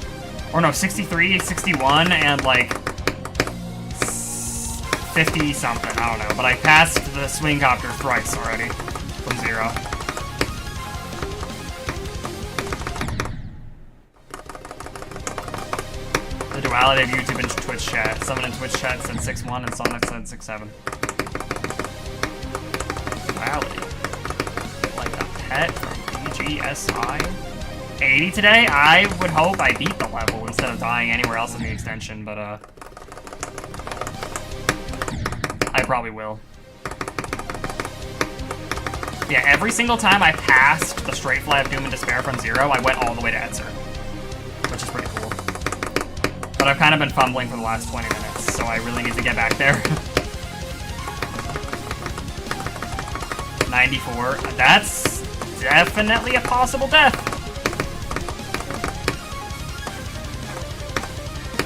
or no, 63, 61, and like 50 something, I don't know, but I passed the swing copter thrice already from 0. The duality of YouTube and Twitch chat. Someone in Twitch chat said 6'1" and Sonic said 6'7". Duality. Like a pet from BGSI. 80 today? I would hope I beat the level instead of dying anywhere else in the extension, but I probably will. Yeah, every single time I passed the straight fly of Doom and Despair from 0, I went all the way to Etzer. Which is pretty cool. But I've kind of been fumbling for the last 20 minutes, so I really need to get back there. 94. That's definitely a possible death.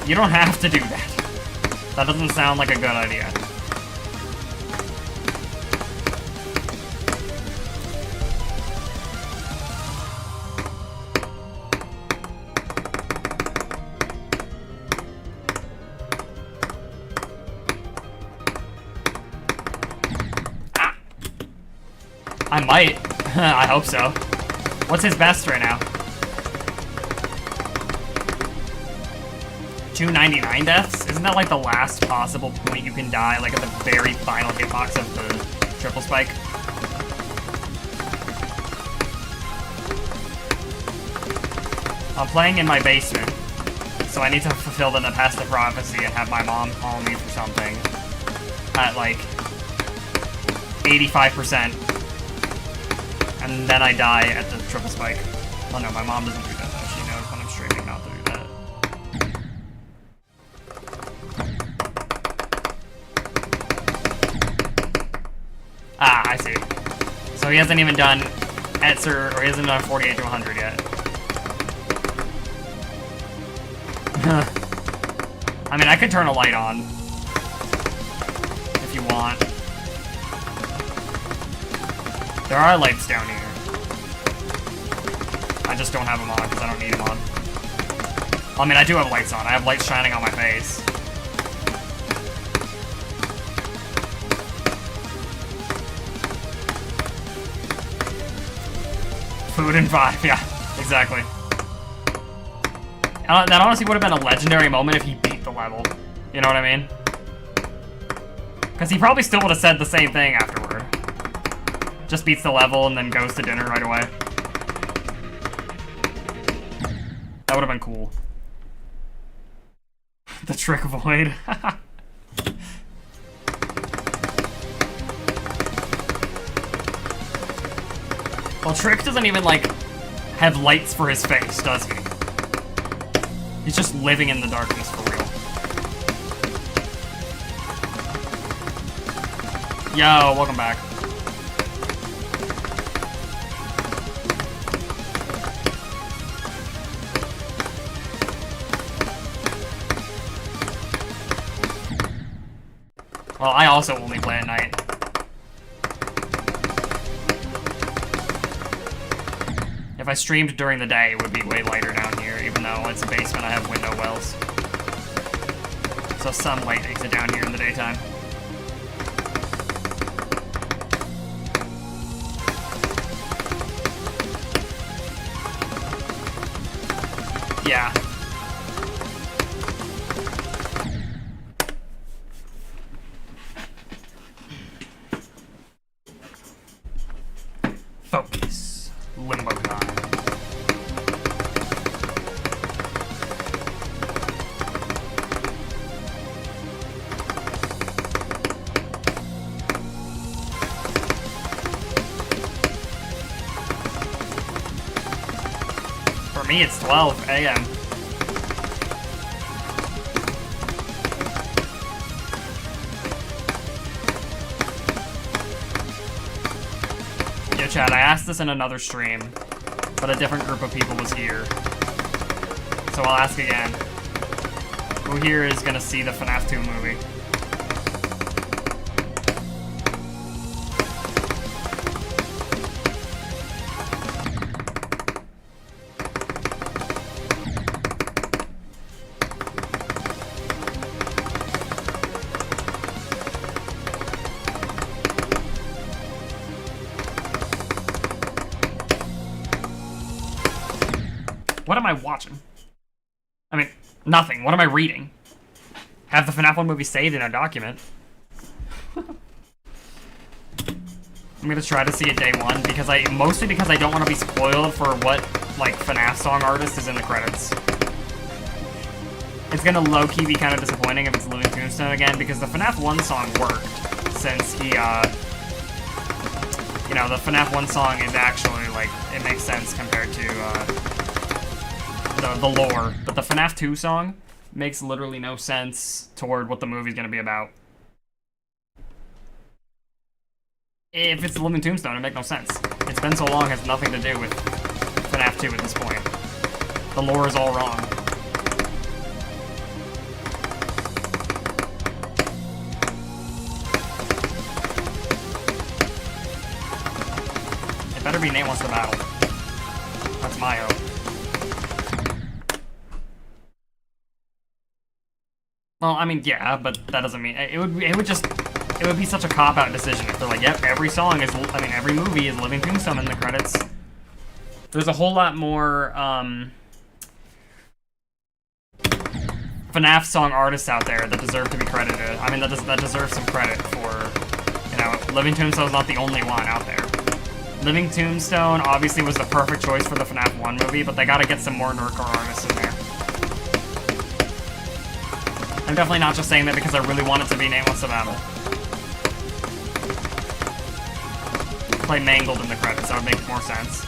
You don't have to do that. That doesn't sound like a good idea. I might. I hope so. What's his best right now? 299 deaths? Isn't that like the last possible point you can die, like at the very final hitbox of the triple spike? I'm playing in my basement, so I need to fulfill the Nepesta prophecy and have my mom call me for something at like 85% And then I die at the triple spike. Oh no, my mom doesn't do that though. She knows when I'm streaming not to do that. Ah, I see. So he hasn't even done Etzer, or he hasn't done 48 to 100 yet. I mean, I could turn a light on. If you want. There are lights down here. I just don't have them on because I don't need them on. I mean, I do have lights on. I have lights shining on my face. Food and vibe, yeah, exactly. That honestly would have been a legendary moment if he beat the level. You know what I mean? Because he probably still would have said the same thing afterward. Just beats the level and then goes to dinner right away. That would have been cool. The trick void. Well, Trick doesn't even, like, have lights for his face, does he? He's just living in the darkness for real. Yo, welcome back. Well, I also only play at night. If I streamed during the day, it would be way lighter down here, even though it's a basement, I have window wells. So some light exit down here in the daytime. Yeah. Focus. Limbo time. For me, it's 12 a.m. Yo, chat, I asked this in another stream, but a different group of people was here. So I'll ask again. Who here is gonna see the FNAF 2 movie? What am I watching? I mean, nothing. What am I reading? Have the FNAF 1 movie saved in a document. I'm gonna try to see it day one, because mostly because I don't want to be spoiled for what, like, FNAF song artist is in the credits. It's gonna low-key be kind of disappointing if it's Living Tombstone again, because the FNAF 1 song worked, since he, you know, the FNAF 1 song is actually, like, it makes sense compared to, the lore, but the FNAF 2 song makes literally no sense toward what the movie's gonna be about. If it's the Living Tombstone, it makes no sense. It's Been So Long has nothing to do with FNAF 2 at this point. The lore is all wrong. It better be Nate Wants to Battle. That's my hope. Well, I mean, yeah, but that doesn't mean it would be such a cop-out decision if they're like, yep, every song is, I mean, every movie is Living Tombstone in the credits. There's a whole lot more FNAF song artists out there that deserve to be credited. I mean, that deserves some credit for, you know, Living Tombstone's not the only one out there. Living Tombstone obviously was the perfect choice for the FNAF 1 movie, but they gotta get some more nerdcore artists in there. I'm definitely not just saying that because I really want it to be Nate Wants to Battle. play Mangled in the credits. That would make more sense.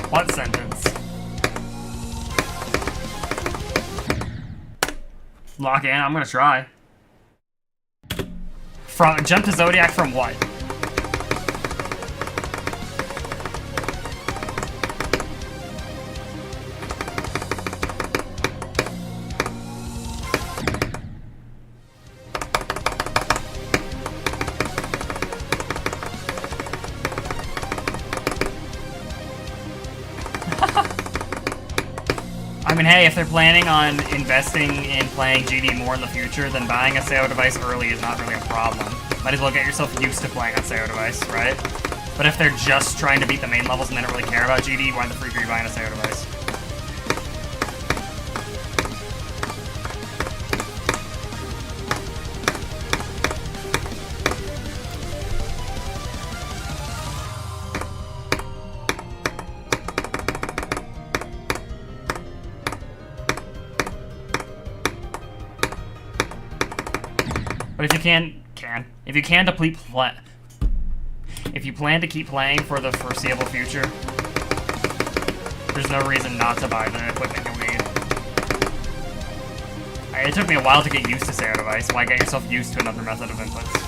What sentence? Lock in, I'm gonna try. From jump to Zodiac from what? I mean, hey, if they're planning on investing in playing GD more in the future, then buying a SEO device early is not really a problem. Might as well get yourself used to playing on SEO device, right? But if they're just trying to beat the main levels and they don't really care about GD, why the freak are you buying a SEO device? But if you if you plan to keep playing for the foreseeable future, there's no reason not to buy the equipment you'll need. It took me a while to get used to SEO device. Why get yourself used to another method of inputs?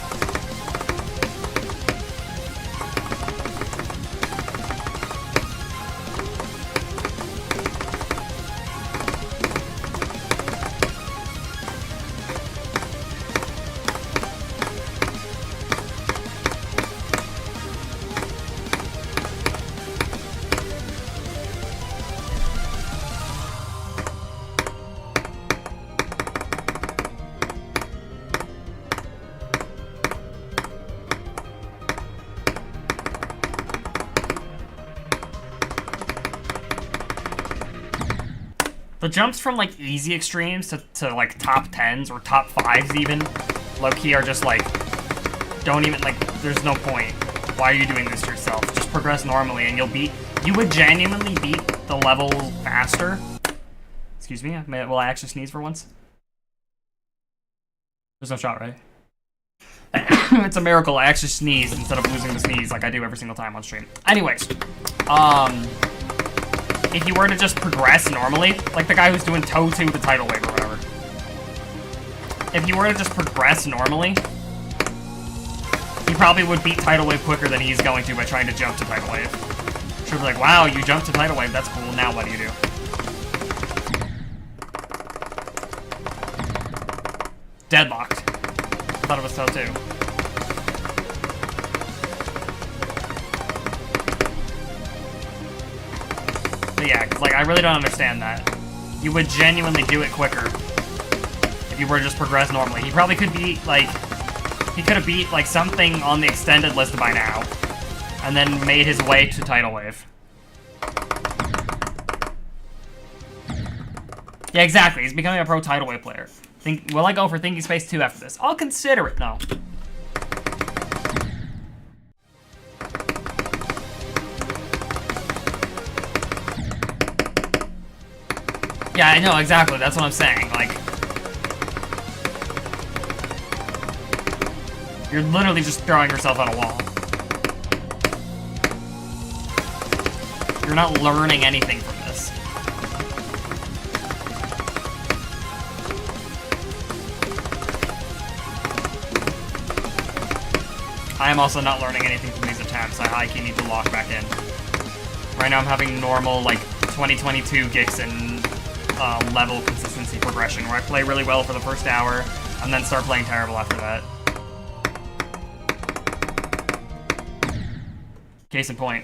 The jumps from, like, easy extremes to like, top 10s or top 5s even, low-key are just, like, don't even, like, there's no point. Why are you doing this to yourself? Just progress normally and you would genuinely beat the level faster. Excuse me, will I actually sneeze for once? There's no shot, right? It's a miracle I actually sneezed instead of losing the sneeze like I do every single time on stream. Anyways, if you were to just progress normally, like the guy who's doing toe to the tidal wave or whatever. If you were to just progress normally, he probably would beat tidal wave quicker than he's going to by trying to jump to tidal wave. She'll be like, wow, you jumped to tidal wave, that's cool, now what do you do? Deadlocked. I thought it was toe too. Yeah, because, like, I really don't understand that. You would genuinely do it quicker if you were to just progress normally. He probably could beat, like, he could have beat, like, something on the extended list by now, and then made his way to tidal wave. Yeah, exactly. He's becoming a pro tidal wave player. Will I go for Thinking Space 2 after this? I'll consider it, no. Yeah, I know, exactly. That's what I'm saying. Like, you're literally just throwing yourself at a wall. You're not learning anything from this. I am also not learning anything from these attempts. I high-key need to lock back in. Right now I'm having normal, like, 2022 Gixen level consistency progression, where I play really well for the first hour, and then start playing terrible after that. Case in point.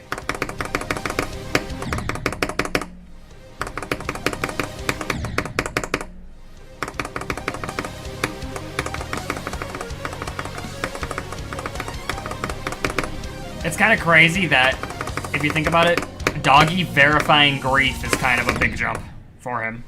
It's kind of crazy that, if you think about it, Doggy verifying grief is kind of a big jump for him.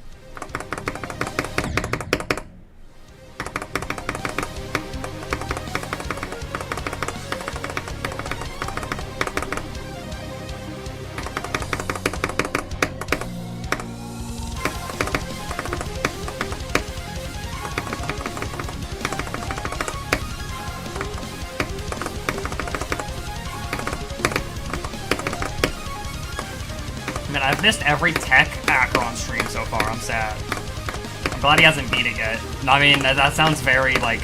Man, I've missed every tech Akron stream so far. I'm sad. I'm glad he hasn't beat it yet. I mean, that sounds very, like,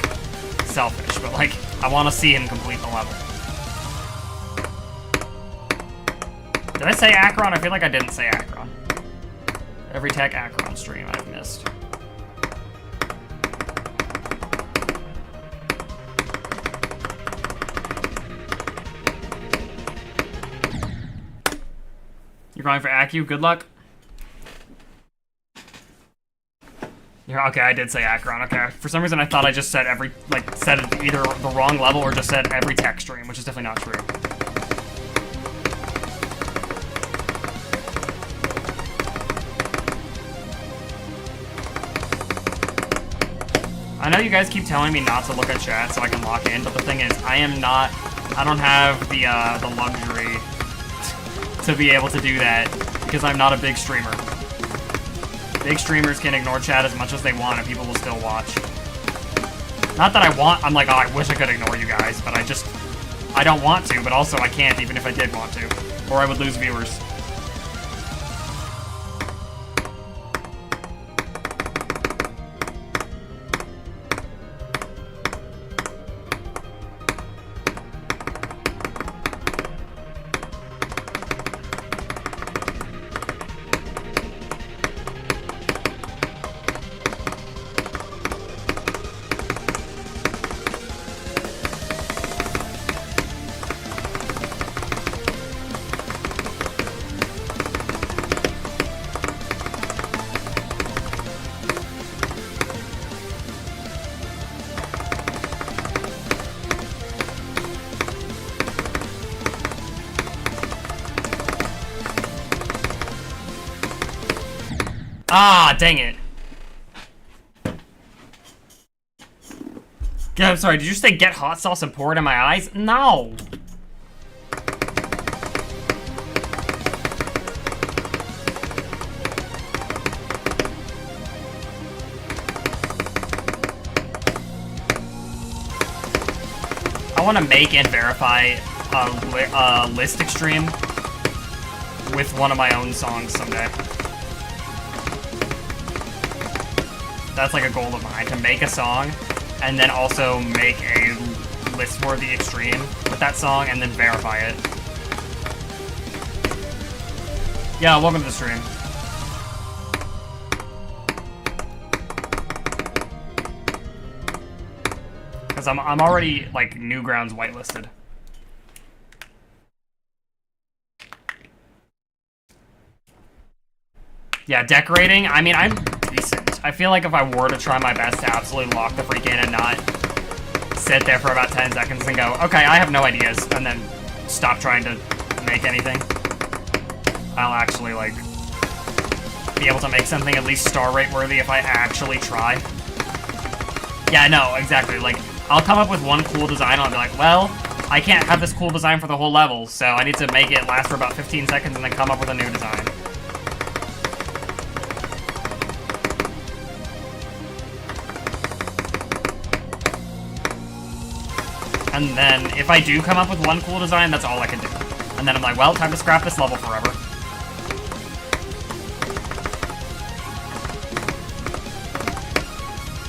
selfish, but, like, I want to see him complete the level. Did I say Akron? I feel like I didn't say Akron. Every tech Akron stream I've missed. You're going for Acu? Good luck. Okay, I did say Akron. Okay. For some reason, I thought I just said said either the wrong level or just said every tech stream, which is definitely not true. I know you guys keep telling me not to look at chat so I can lock in, but the thing is, I don't have the luxury to be able to do that because I'm not a big streamer. Big streamers can ignore chat as much as they want and people will still watch. Not that I'm like, oh, I wish I could ignore you guys, but I don't want to, but also I can't even if I did want to, or I would lose viewers. Ah, dang it. Yeah, I'm sorry, did you say get hot sauce and pour it in my eyes? No! I want to make and verify a list stream with one of my own songs someday. That's like a goal of mine, to make a song and then also make a list-worthy extreme with that song and then verify it. Yeah, welcome to the stream. Because I'm already, like, Newgrounds whitelisted. Yeah, decorating, I mean, I'm decent. I feel like if I were to try my best to absolutely lock the freak in and not sit there for about 10 seconds and go, okay, I have no ideas, and then stop trying to make anything, I'll actually, like, be able to make something at least star rate worthy if I actually try. Yeah, no, exactly. Like, I'll come up with one cool design and I'll be like, well, I can't have this cool design for the whole level, so I need to make it last for about 15 seconds and then come up with a new design. And then, if I do come up with one cool design, that's all I can do. And then I'm like, well, time to scrap this level forever.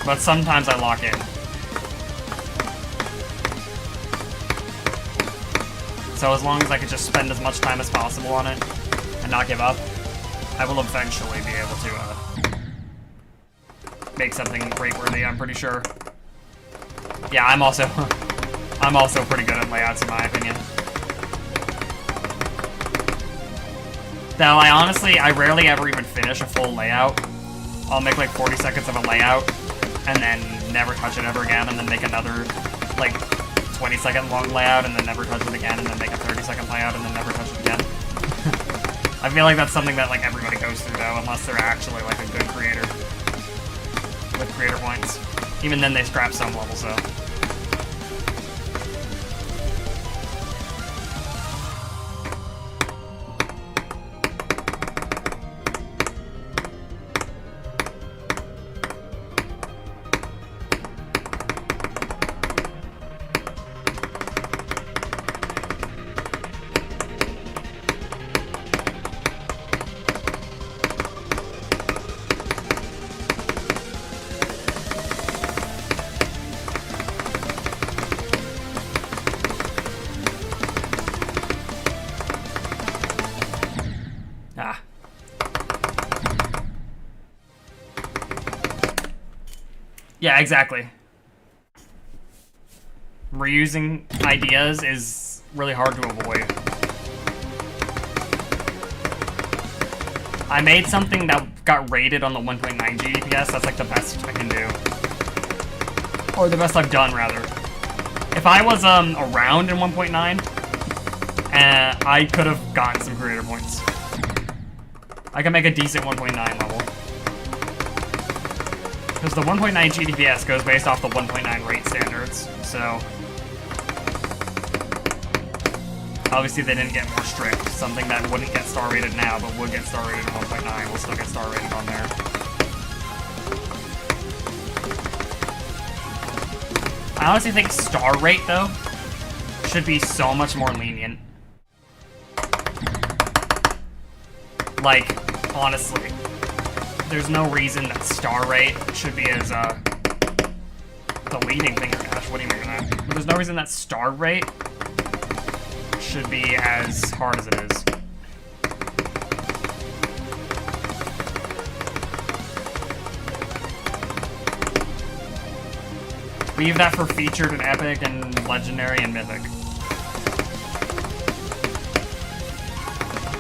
But sometimes I lock in. So as long as I can just spend as much time as possible on it and not give up, I will eventually be able to make something rate-worthy, I'm pretty sure. Yeah, I'm also pretty good at layouts in my opinion. Though I rarely ever even finish a full layout. I'll make like 40 seconds of a layout, and then never touch it ever again, and then make another, like, 20-second long layout, and then never touch it again, and then make a 30-second layout, and then never touch it again. I feel like that's something that, like, everybody goes through, though, unless they're actually, like, a good creator. With creator points. Even then, they scrap some levels, though. Yeah, exactly. Reusing ideas is really hard to avoid. I made something that got rated on the 1.9 GDPS. That's like the best I can do. Or the best I've done, rather. If I was around in 1.9, I could have gotten some creator points. I can make a decent 1.9 level. Because the 1.9 GDPS goes based off the 1.9 rate standards, so... Obviously they didn't get more strict. Something that wouldn't get star rated now, but would get star rated in 1.9 will still get star rated on there. I honestly think star rate, though, should be so much more lenient. Like, honestly. There's no reason that star rate should be as, deleting finger dash, what do you mean by that? But there's no reason that star rate should be as hard as it is. Leave that for featured and epic and legendary and mythic.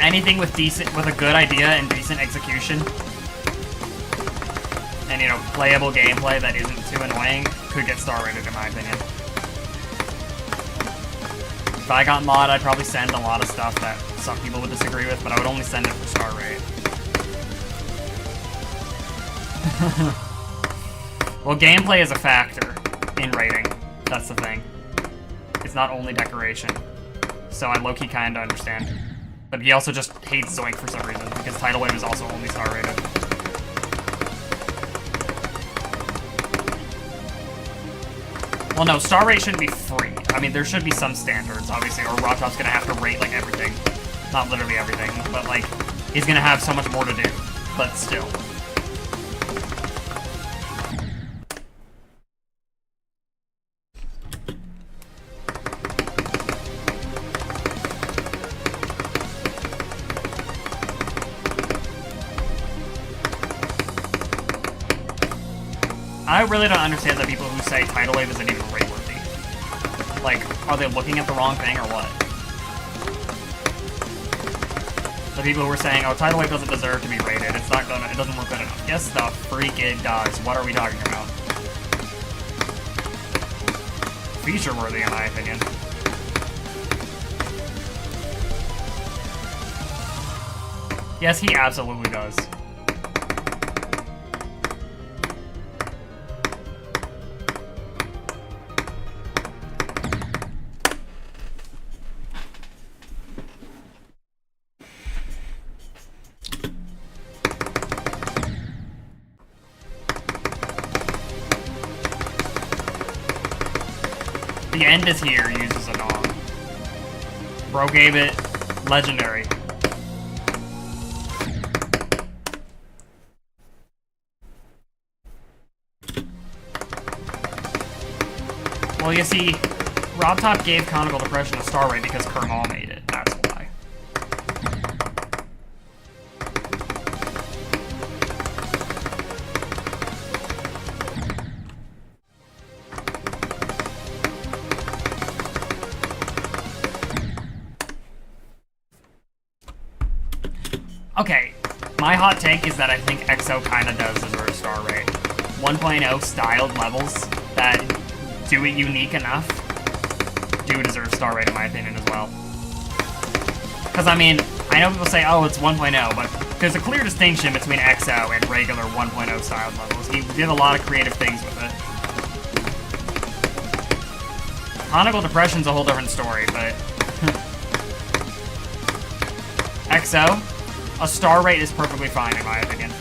Anything with a good idea and decent execution, and, you know, playable gameplay that isn't too annoying, could get star rated in my opinion. If I got mod, I'd probably send a lot of stuff that some people would disagree with, but I would only send it for star rate. Well, gameplay is a factor in rating. That's the thing. It's not only decoration. So I low-key kinda understand. But he also just hates Zoink for some reason, because Tidal Wave is also only star rated. Well, no, star rate shouldn't be free. I mean, there should be some standards, obviously, or Rotop's gonna have to rate, like, everything. Not literally everything, but, like, he's gonna have so much more to do. But still. I really don't understand the people who say Tidal Wave isn't even rate-worthy. Like, are they looking at the wrong thing or what? The people who are saying, oh, Tidal Wave doesn't deserve to be rated, it doesn't look good enough. Yes, the freak it does. What are we talking about? Feature-worthy, in my opinion. Yes, he absolutely does. The End Is Here uses a Nong. Bro gave it legendary. Well, you see, RobTop gave Conical Depression a star rate because Kermal made it. That's why. Okay, my hot take is that I think XO kind of does deserve star rate. 1.0 styled levels that do it unique enough do deserve star rate in my opinion as well. Because I mean, I know people say, oh, it's 1.0, but there's a clear distinction between XO and regular 1.0 styled levels. He did a lot of creative things with it. Conical Depression's a whole different story, but XO, a star rate is perfectly fine in my opinion.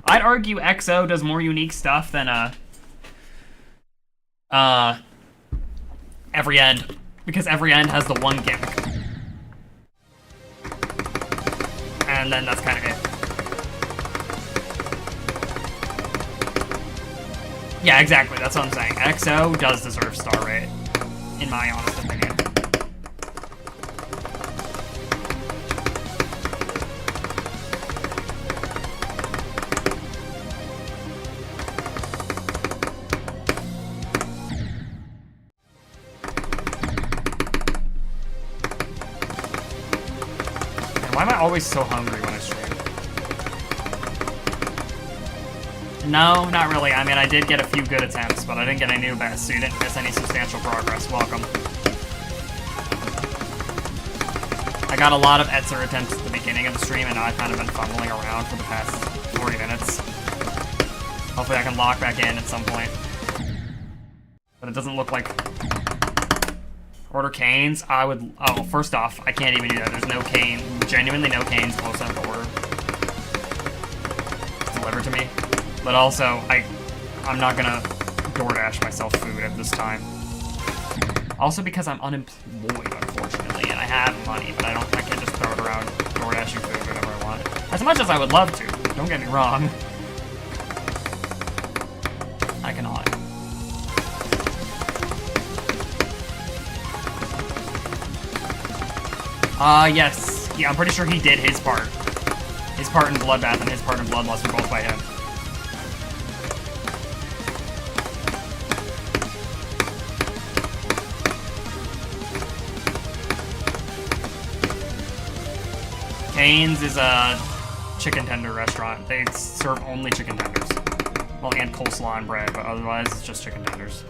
I'd argue XO does more unique stuff than Every End, because Every End has the one gimmick. And then that's kind of it. Yeah, exactly, that's what I'm saying. XO does deserve star rate, in my honest opinion. Why am I always so hungry when I stream? No, not really. I mean, I did get a few good attempts, but I didn't get any new best, so you didn't miss any substantial progress. Welcome. I got a lot of Etzer attempts at the beginning of the stream, and now I've kind of been fumbling around for the past 40 minutes. Hopefully I can lock back in at some point. But it doesn't look like... Order canes? I would... Oh, first off, I can't even do that. There's no cane. Genuinely no canes close enough to order. Delivered to me. But also, I'm not gonna DoorDash myself food at this time. Also because I'm unemployed, unfortunately, and I have money, but I can't just throw it around DoorDashing food whenever I want. As much as I would love to, don't get me wrong. I cannot. Yes. Yeah, I'm pretty sure he did his part. His part in Bloodbath and his part in Bloodlust were both by him. Cane's is a chicken tender restaurant. They serve only chicken tenders. Well, and coleslaw and bread, but otherwise it's just chicken tenders.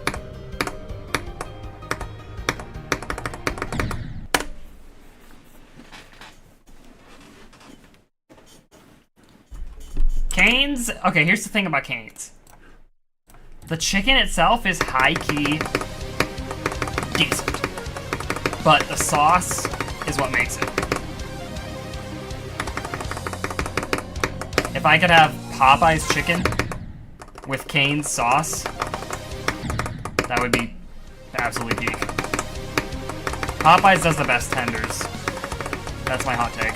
Cane's, okay, here's the thing about Cane's. The chicken itself is high-key decent, but the sauce is what makes it. If I could have Popeye's chicken with Cane's sauce, that would be absolutely peak. Popeye's does the best tenders. That's my hot take.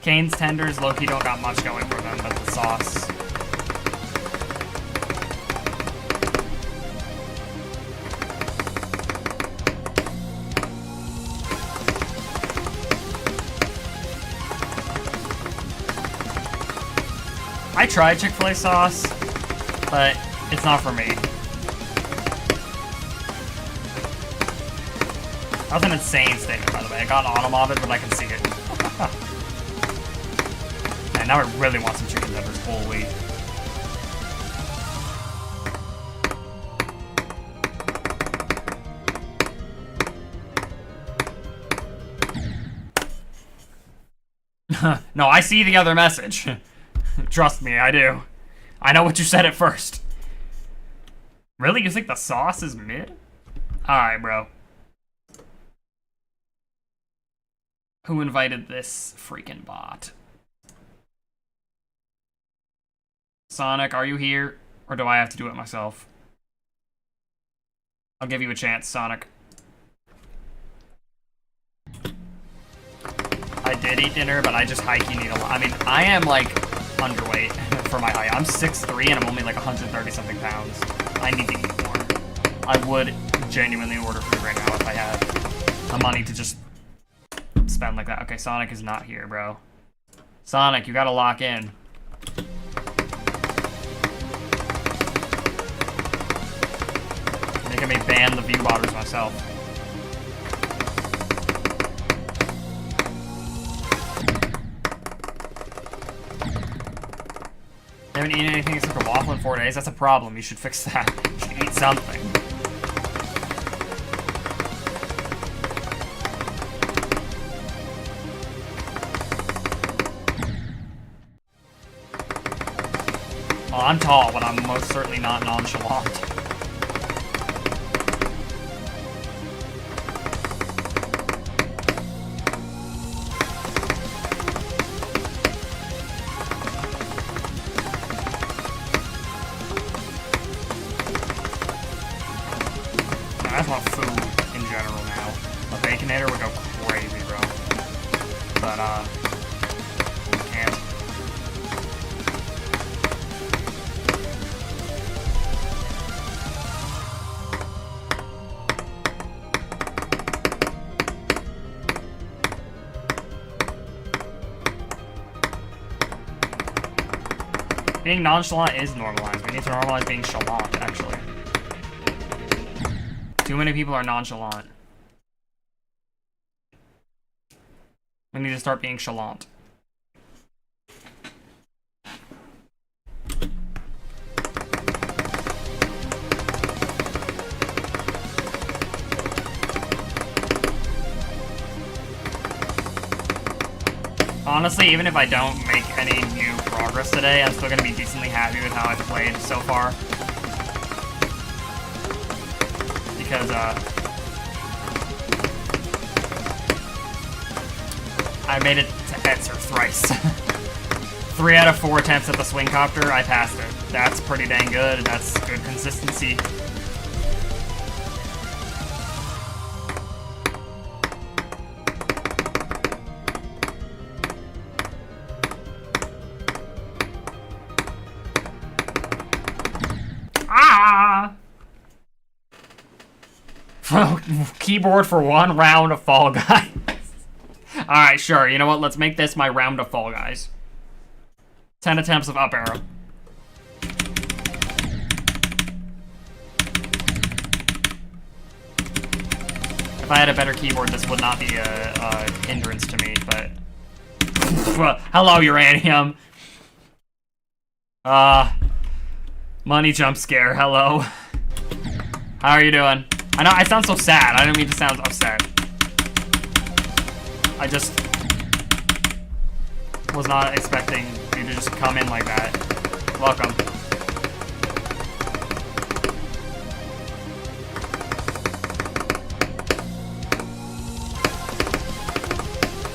Cane's tenders, low-key don't got much going for them, but the sauce. I tried Chick-fil-A sauce, but it's not for me. That was an insane statement, by the way. I got on him of it, but I can see it. Man, now I really want some chicken tenders. Holy. No, I see the other message. Trust me, I do. I know what you said at first. Really? You think the sauce is mid? Alright, bro. Who invited this freaking bot? Sonic, are you here? Or do I have to do it myself? I'll give you a chance, Sonic. I did eat dinner, but I just high-key need a lot. I mean, I am, like, underweight for my height. I'm 6'3", and I'm only, like, 130-something pounds. I need to eat more. I would genuinely order food right now if I had the money to just spend like that. Okay, Sonic is not here, bro. Sonic, you gotta lock in. Making me ban the view botters myself. You haven't eaten anything except a waffle in 4 days? That's a problem. You should fix that. You should eat something. Well, I'm tall, but I'm most certainly not nonchalant. I just want food in general now. A Baconator would go crazy, bro. But, can't. Being nonchalant is normalized. We need to normalize being chalant, actually. Too many people are nonchalant. We need to start being chalant. Honestly, even if I don't make any new progress today, I'm still going to be decently happy with how I've played so far. Because, I made it to Etzer thrice. 3 out of 4 attempts at the swing copter, I passed it. That's pretty dang good. That's good consistency. Keyboard for 1 round of Fall Guys. Alright, sure. You know what? Let's make this my round of Fall Guys. 10 attempts of up arrow. If I had a better keyboard, this would not be a hindrance to me, but... Hello, Uranium. Money jump scare. Hello. How are you doing? I know, I sound so sad. I don't mean to sound upset. I just was not expecting you to just come in like that. Welcome.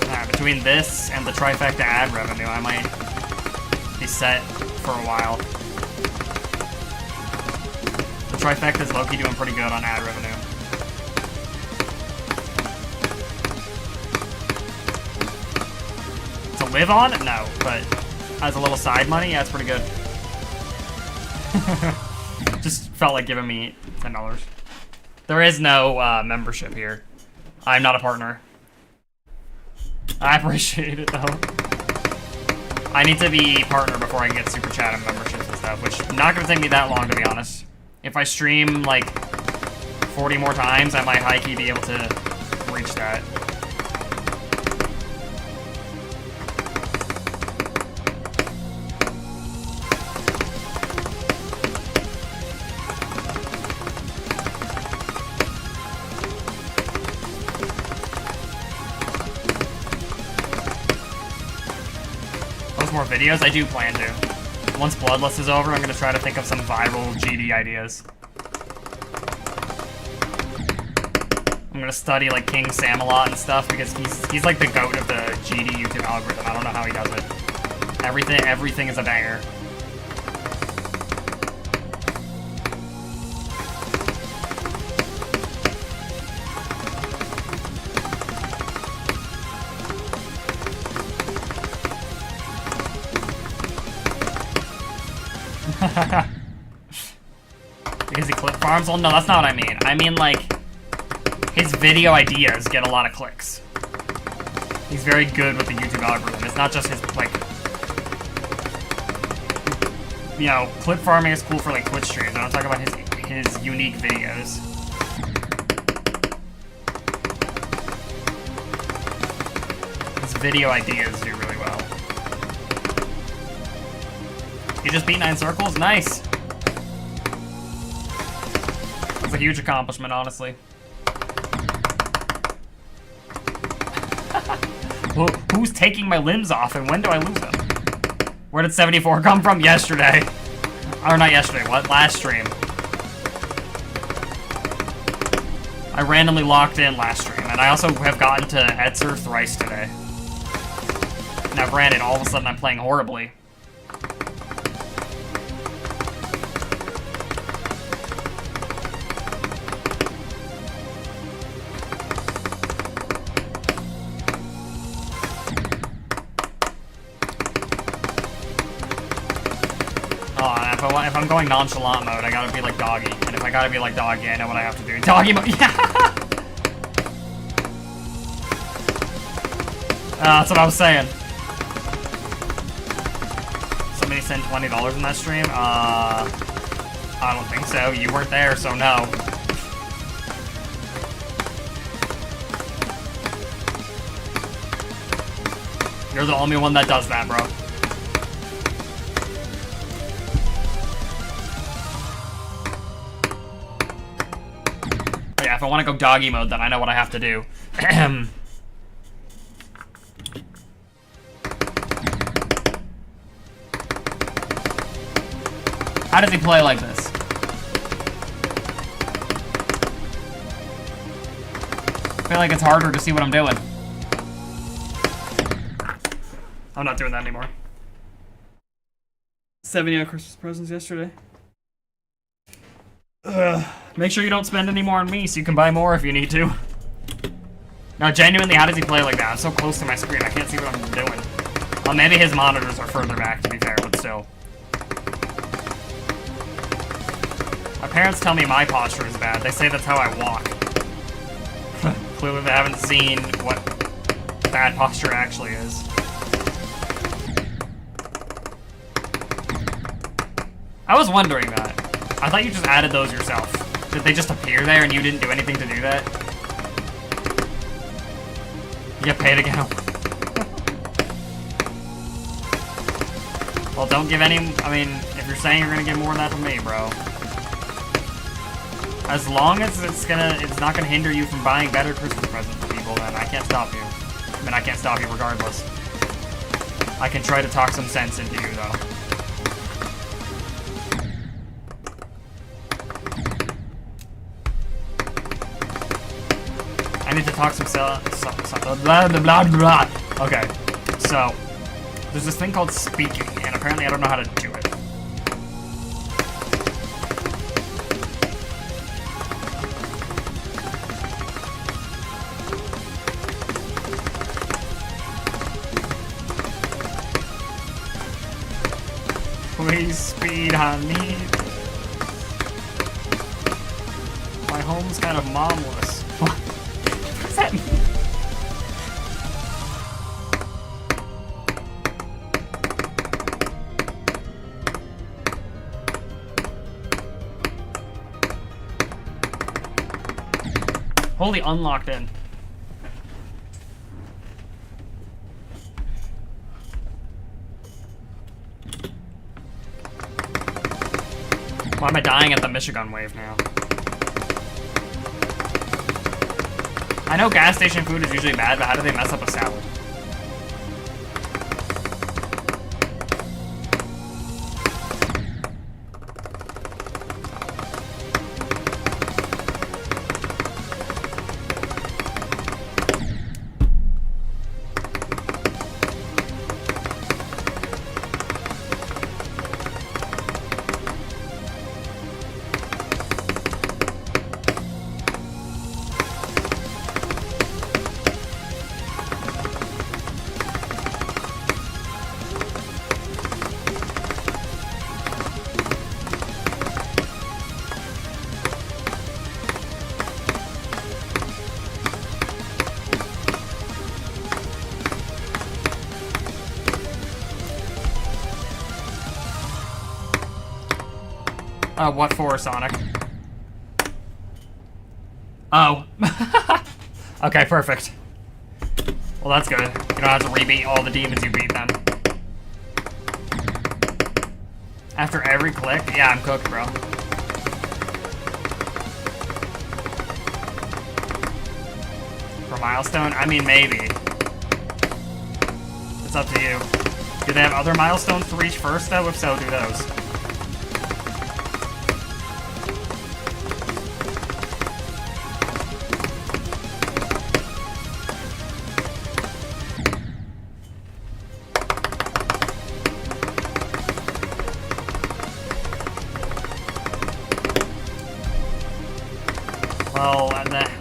Alright, between this and the trifecta ad revenue, I might be set for a while. The trifecta's low-key doing pretty good on ad revenue. To live on? No, but as a little side money, yeah, it's pretty good. Just felt like giving me $10. There is no membership here. I'm not a partner. I appreciate it, though. I need to be partner before I can get super chat and memberships and stuff, which not gonna take me that long, to be honest. If I stream, like, 40 more times, I might high-key be able to reach that. Post more videos? I do plan to. Once Bloodlust is over, I'm gonna try to think of some viral GD ideas. I'm gonna study like King Sam-a-lot and stuff because he's like the goat of the GD YouTube algorithm. I don't know how he does it. Everything is a banger. Because he clip farms? Well, no, that's not what I mean. I mean, like, his video ideas get a lot of clicks. He's very good with the YouTube algorithm. It's not just his, like, you know, clip farming is cool for, like, Twitch streams. I don't talk about his unique videos. His video ideas do really well. You just beat 9 circles? Nice! That's a huge accomplishment, honestly. Who's taking my limbs off, and when do I lose them? Where did 74 come from? Yesterday. Or not yesterday, what? Last stream. I randomly locked in last stream, and I also have gotten to Etzer thrice today. Now granted, all of a sudden I'm playing horribly. If I'm going nonchalant mode, I gotta be like doggy. And if I gotta be like doggy, I know what I have to do. Doggy mode, yeah! That's what I was saying. Somebody sent $20 in that stream? I don't think so. You weren't there, so no. You're the only one that does that, bro. If I want to go doggy mode, then I know what I have to do. How does he play like this? I feel like it's harder to see what I'm doing. I'm not doing that anymore. 70 Christmas presents yesterday. Make sure you don't spend any more on me so you can buy more if you need to. No, genuinely, how does he play like that? I'm so close to my screen, I can't see what I'm doing. Well, maybe his monitors are further back, to be fair, but still. My parents tell me my posture is bad. They say that's how I walk. Clearly they haven't seen what bad posture actually is. I was wondering that. I thought you just added those yourself. Did they just appear there and you didn't do anything to do that? You get paid again. Well, don't give any... I mean, if you're saying you're gonna get more than that from me, bro. As long as it's not gonna hinder you from buying better Christmas presents for people, then I can't stop you. I mean, I can't stop you regardless. I can try to talk some sense into you, though. I need to talk some blah, blah, blah, blah. Okay, so there's this thing called speaking, and apparently I don't know how to do it. Please speed, honey. My home's kind of momless. What does that mean? Holy, unlocked in. Why am I dying at the Michigan wave now? I know gas station food is usually bad, but how do they mess up a salad? What for, Sonic? Oh. Okay, perfect. Well, that's good. You don't have to rebeat all the demons you beat then. After every click? Yeah, I'm cooked, bro. For milestone? I mean, maybe. It's up to you. Do they have other milestones to reach first, though? If so, do those. Well,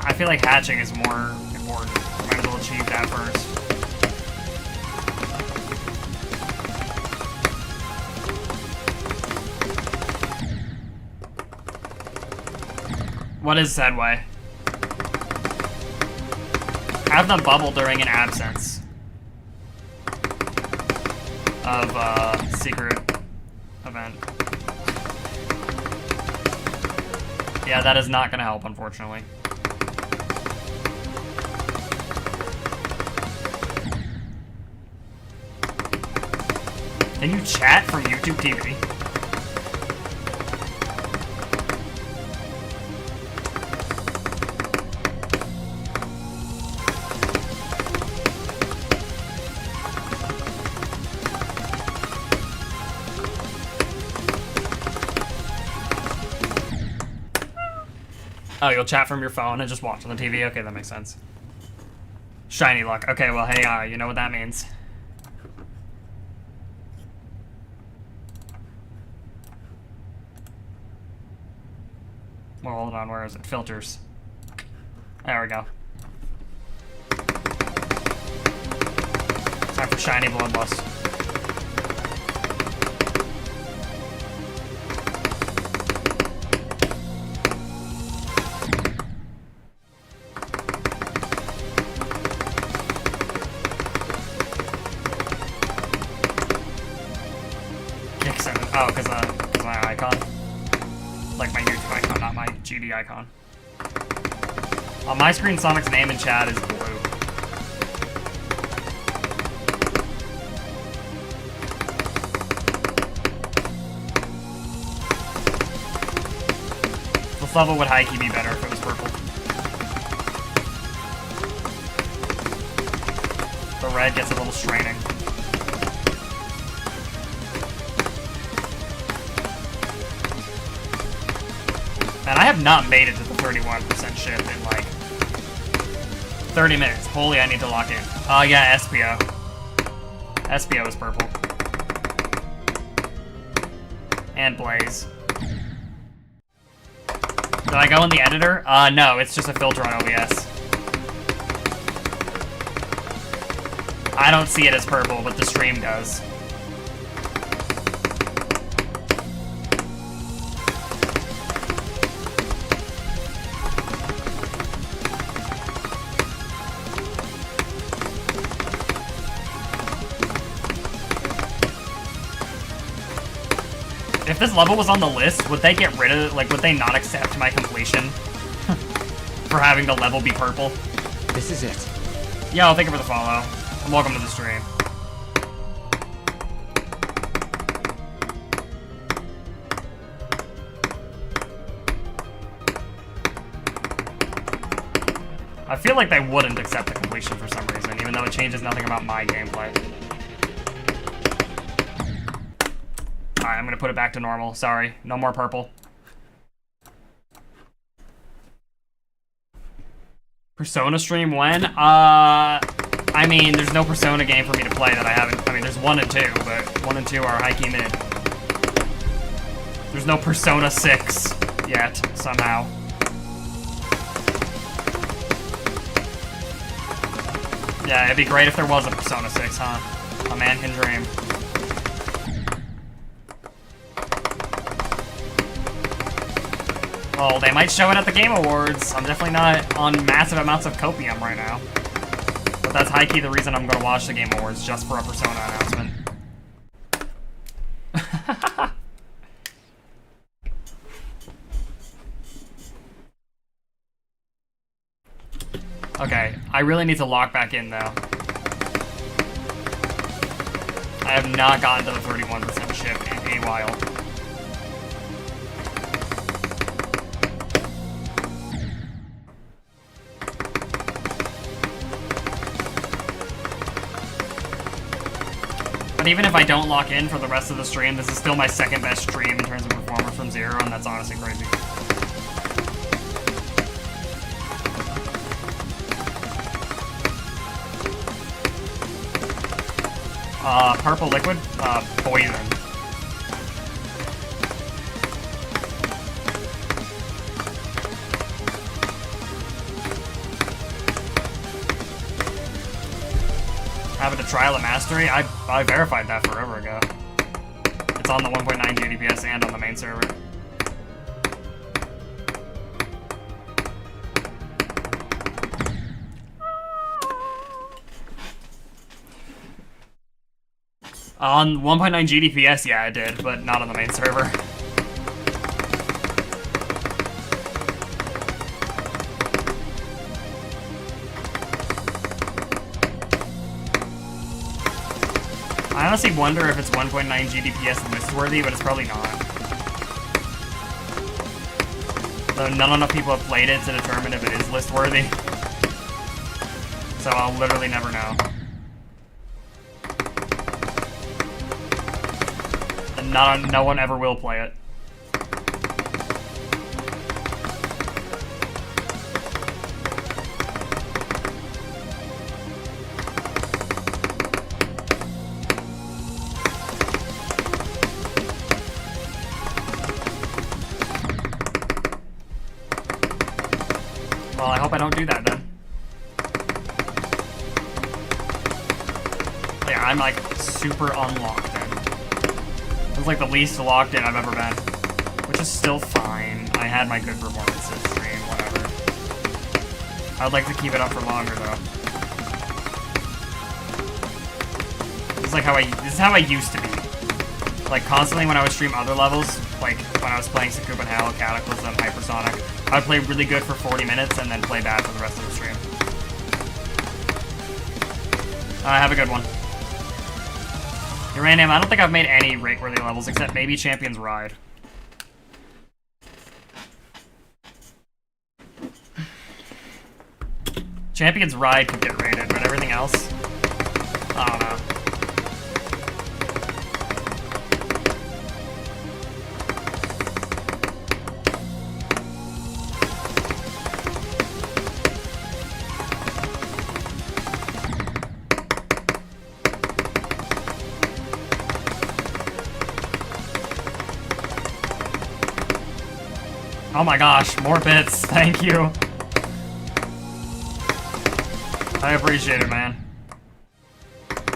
I feel like hatching is more important. Might as well achieve that first. What is said way? Have them bubble during an absence of secret event. Yeah, that is not gonna help, unfortunately. Can you chat from YouTube TV? Oh, you'll chat from your phone and just watch on the TV? Okay, that makes sense. Shiny luck. Okay, well, hey, you know what that means. Well, hold on, where is it? Filters. There we go. Time for shiny bloodlust. Oh, because my icon. Like my YouTube icon, not my GD icon. On my screen, Sonic's name in chat is blue. This level would high-key be better if it was purple. The red gets a little straining. And I have not made it to the 31% shift in like 30 minutes. Holy, I need to lock in. Oh yeah, SPO. SPO is purple. And Blaze. Did I go in the editor? No, it's just a filter on OBS. I don't see it as purple, but the stream does. If this level was on the list, would they get rid of it? Like, would they not accept my completion for having the level be purple? This is it. Yo, thank you for the follow. And welcome to the stream. I feel like they wouldn't accept the completion for some reason, even though it changes nothing about my gameplay. Alright, I'm gonna put it back to normal. Sorry, no more purple. Persona stream when? I mean, there's no Persona game for me to play that I haven't. I mean, there's 1 and 2, but 1 and 2 are high-key mid. There's no Persona 6 yet, somehow. Yeah, it'd be great if there was a Persona 6, huh? A man can dream. Oh, they might show it at the Game Awards. I'm definitely not on massive amounts of copium right now. But that's high-key the reason I'm going to watch the Game Awards, just for a Persona announcement. Okay, I really need to lock back in, though. I have not gotten to the 31% ship in a while. But even if I don't lock in for the rest of the stream, this is still my second best stream in terms of performance from zero, and that's honestly crazy. Purple liquid? Poison. Having a trial of mastery? I verified that forever ago. It's on the 1.9 GDPS and on the main server. On 1.9 GDPS, yeah, I did, but not on the main server. I honestly wonder if it's 1.9 GDPS list-worthy, but it's probably not. Though not enough people have played it to determine if it is list-worthy. So I'll literally never know. And no one ever will play it. Well, I hope I don't do that then. Yeah, I'm like super unlocked in. It's like the least locked in I've ever been. Which is still fine. I had my good performances stream, whatever. I would like to keep it up for longer though. This is how I used to be. Like constantly when I would stream other levels, like when I was playing Sakuba and Hell, Cataclysm, Hypersonic, I would play really good for 40 minutes and then play bad for the rest of the stream. Have a good one. Uranium, I don't think I've made any rate-worthy levels except maybe Champion's Ride. Champion's Ride could get rated, but everything else, I don't know. Oh my gosh, more bits, thank you. I appreciate it, man.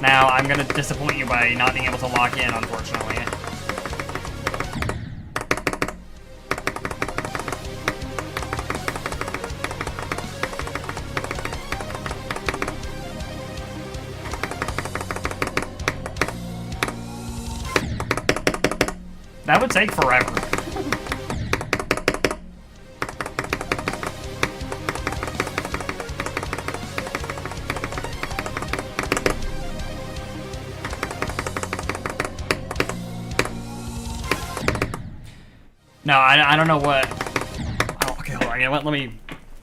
Now, I'm gonna disappoint you by not being able to lock in, unfortunately. That would take forever. No, I don't know what. Oh, okay, hold on. You know what? Let me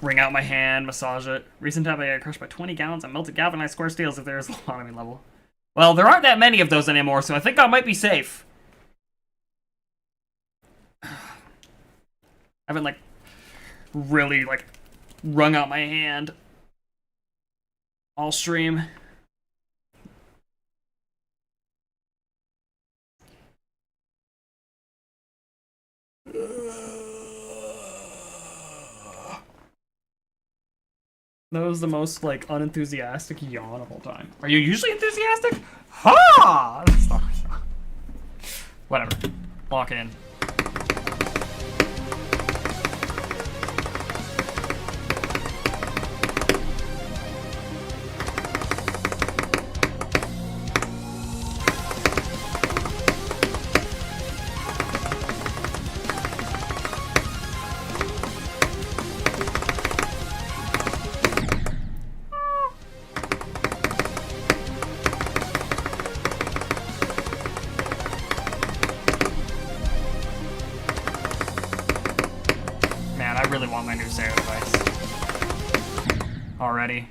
wring out my hand, massage it. Recent time I got crushed by 20 gallons of melted galvanized square steels if there is a lobotomy level. Well, there aren't that many of those anymore, so I think I might be safe. I haven't, like, really, like, wrung out my hand all stream. That was the most, like, unenthusiastic yawn of all time. Are you usually enthusiastic? Ha! Whatever. Lock in. already.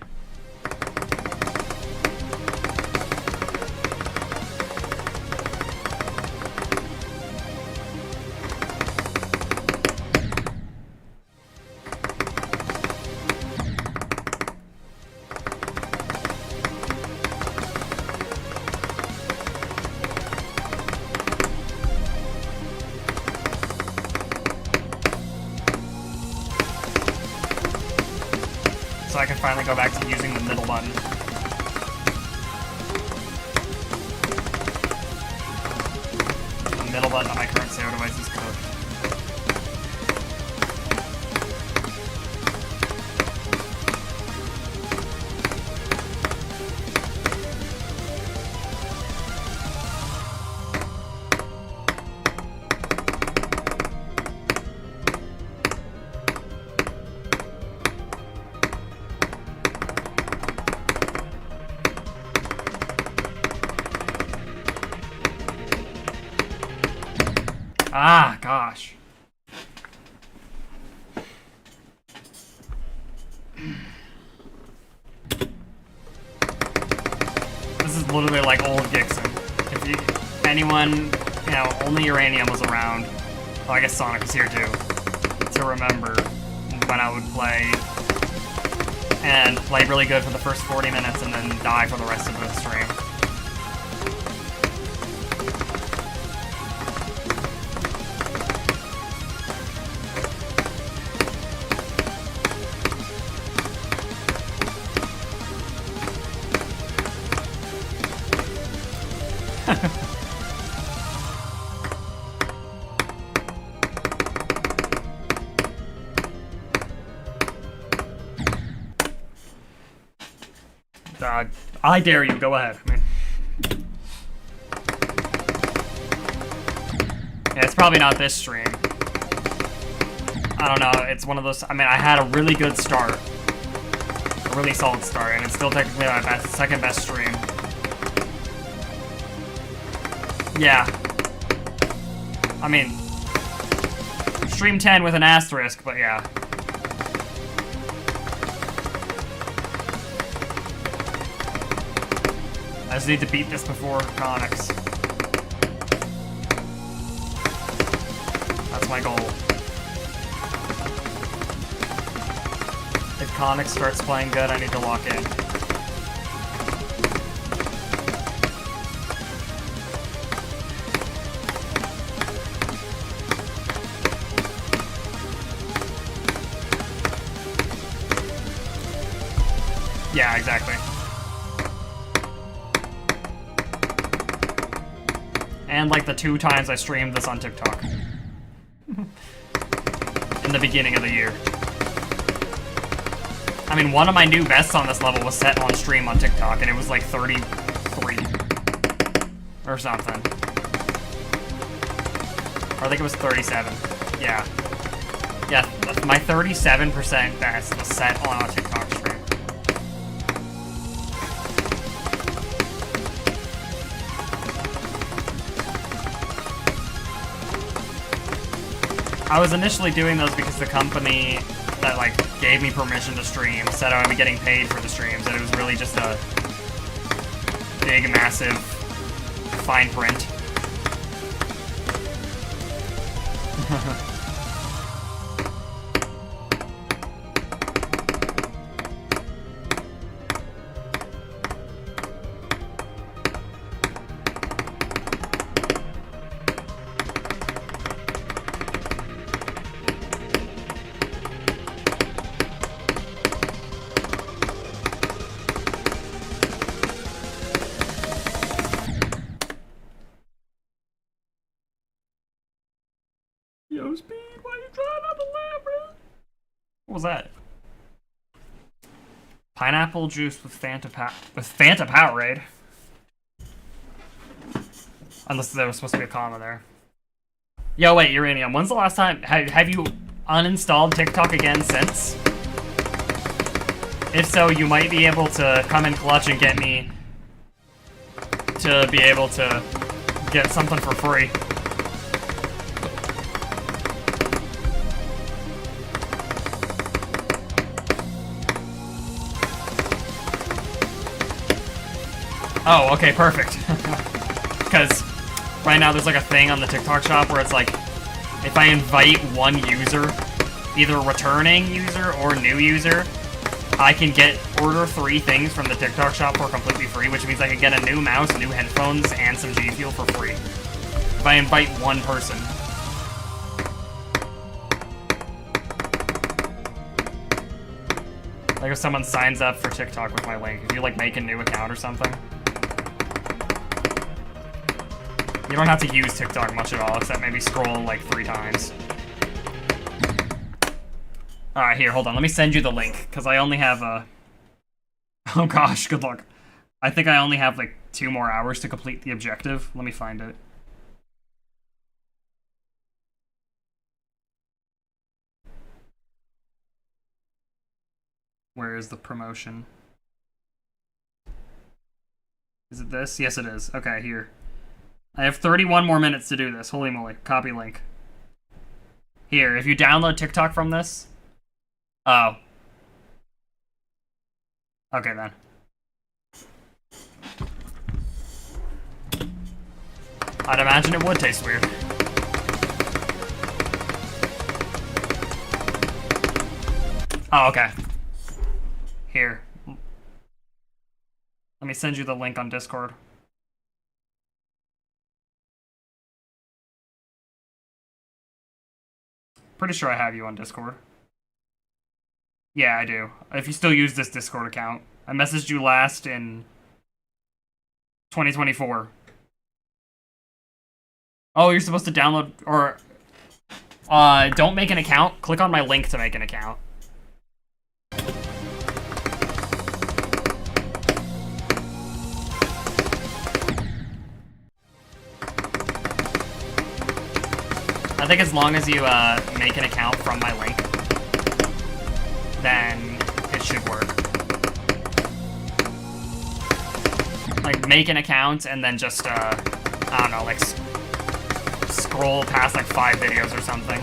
So I can finally go back to using the middle button. The middle button on my current Sayo device is cooked. Ah, gosh. This is literally like old Gixon. If anyone, you know, only Uranium was around. Oh, I guess Sonic is here too. To remember when I would play and play really good for the first 40 minutes and then die for the rest of the stream. I dare you, go ahead. I mean, yeah, it's probably not this stream. I don't know, it's one of those, I mean, I had a really good start. A really solid start, and it's still technically my second best stream. Yeah. I mean, stream 10 with an asterisk, but yeah. I just need to beat this before Connix. That's my goal. If Connix starts playing good, I need to lock in. Yeah, exactly. And like the 2 times I streamed this on TikTok. In the beginning of the year. I mean, one of my new bests on this level was set on stream on TikTok, and it was like 33. Or something. Or I think it was 37. Yeah. Yeah, my 37% best was set on a TikTok stream. I was initially doing those because the company that like gave me permission to stream said I would be getting paid for the streams, and it was really just a big, massive fine print. Yo, Speed, why you trying on the lab, bro? What was that? Pineapple juice with Fanta Powerade. Unless there was supposed to be a comma there. Yo, wait, Uranium, when's the last time... Have you uninstalled TikTok again since? If so, you might be able to come in clutch and get me to be able to get something for free. Oh, okay, perfect. Because right now there's like a thing on the TikTok shop where it's like, if I invite one user, either returning user or new user, I can order 3 things from the TikTok shop for completely free, which means I can get a new mouse, new headphones, and some G Fuel for free. If I invite one person. Like if someone signs up for TikTok with my link, if you like make a new account or something. You don't have to use TikTok much at all, except maybe scroll like 3 times. Alright, here, hold on. Let me send you the link, because I only have oh gosh, good luck. I think I only have like 2 more hours to complete the objective. Let me find it. Where is the promotion? Is it this? Yes, it is. Okay, here. I have 31 more minutes to do this. Holy moly. Copy link. Here, if you download TikTok from this... Oh. Okay, then. I'd imagine it would taste weird. Oh, okay. Here. Let me send you the link on Discord. Pretty sure I have you on Discord. Yeah, I do. If you still use this Discord account. I messaged you last in 2024. Oh, you're supposed to download, or... don't make an account. Click on my link to make an account. I think as long as you make an account from my link, then it should work. Like, make an account and then just, I don't know, like, scroll past like 5 videos or something.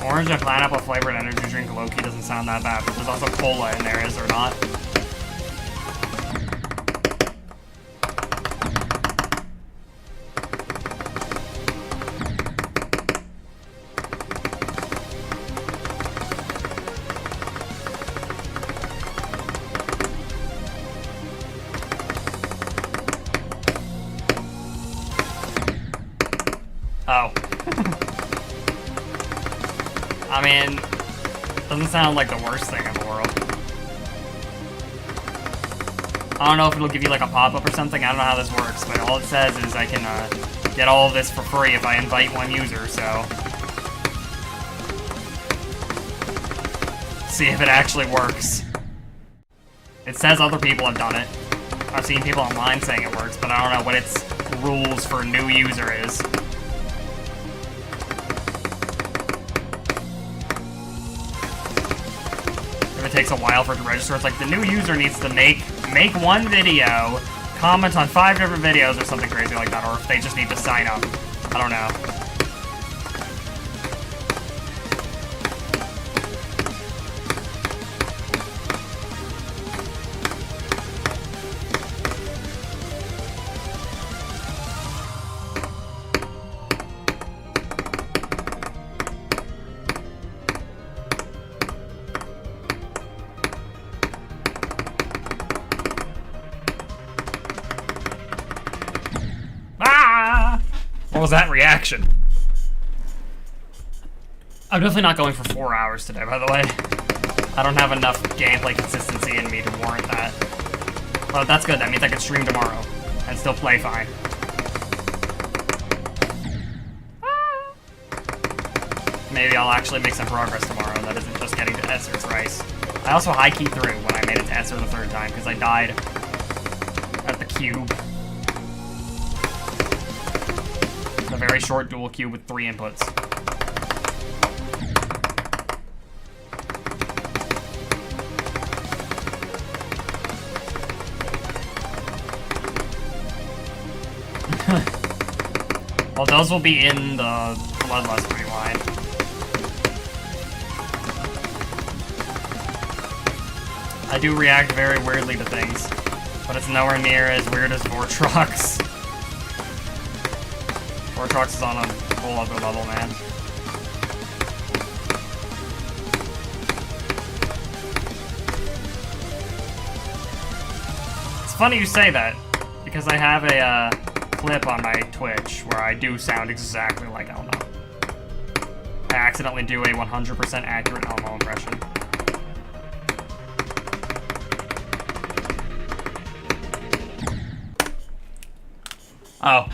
Orange and pineapple flavored energy drink low-key doesn't sound that bad, but there's also cola in there, is there not? Oh. I mean, doesn't sound like the worst thing in the world. I don't know if it'll give you like a pop-up or something. I don't know how this works, but all it says is I can get all of this for free if I invite one user, so... See if it actually works. It says other people have done it. I've seen people online saying it works, but I don't know what its rules for new user is. If it takes a while for it to register, it's like the new user needs to make one video, comment on 5 different videos or something crazy like that, or if they just need to sign up. I don't know. What was that reaction? I'm definitely not going for 4 hours today, by the way. I don't have enough gameplay consistency in me to warrant that. Well, that's good. That means I can stream tomorrow and still play fine. Maybe I'll actually make some progress tomorrow that isn't just getting to Esser's Rice. I also high-key through when I made it to Esser the 3rd time because I died at the cube. A very short dual cube with 3 inputs. Well, those will be in the Bloodlust rewind. I do react very weirdly to things, but it's nowhere near as weird as Vortrox. Vortrox is on a whole other level, man. It's funny you say that, because I have a clip on my Twitch where I do sound exactly like Elmo. I accidentally do a 100% accurate Elmo impression. Oh.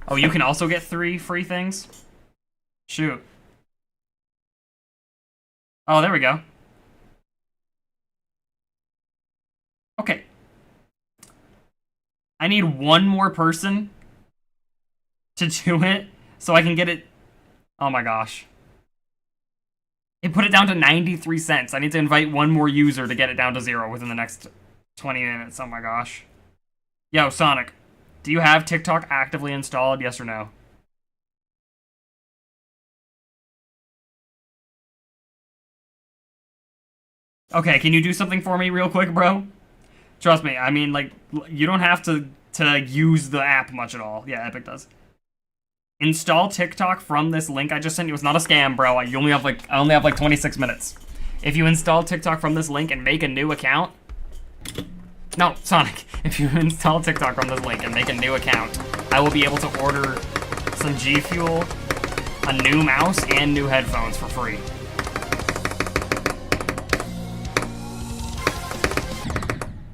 Oh, you can also get 3 free things? Shoot. Oh, there we go. Okay. I need one more person to do it so I can get it. Oh my gosh. It put it down to 93 cents. I need to invite one more user to get it down to 0 within the next 20 minutes. Oh my gosh. Yo, Sonic. Do you have TikTok actively installed, yes or no? Okay, can you do something for me real quick, bro? Trust me, I mean, like, you don't have to use the app much at all. Yeah, Epic does. Install TikTok from this link I just sent you. It's not a scam, bro. I only have like 26 minutes. If you install TikTok from this link and make a new account... No, Sonic. If you install TikTok from this link and make a new account, I will be able to order some G Fuel, a new mouse, and new headphones for free.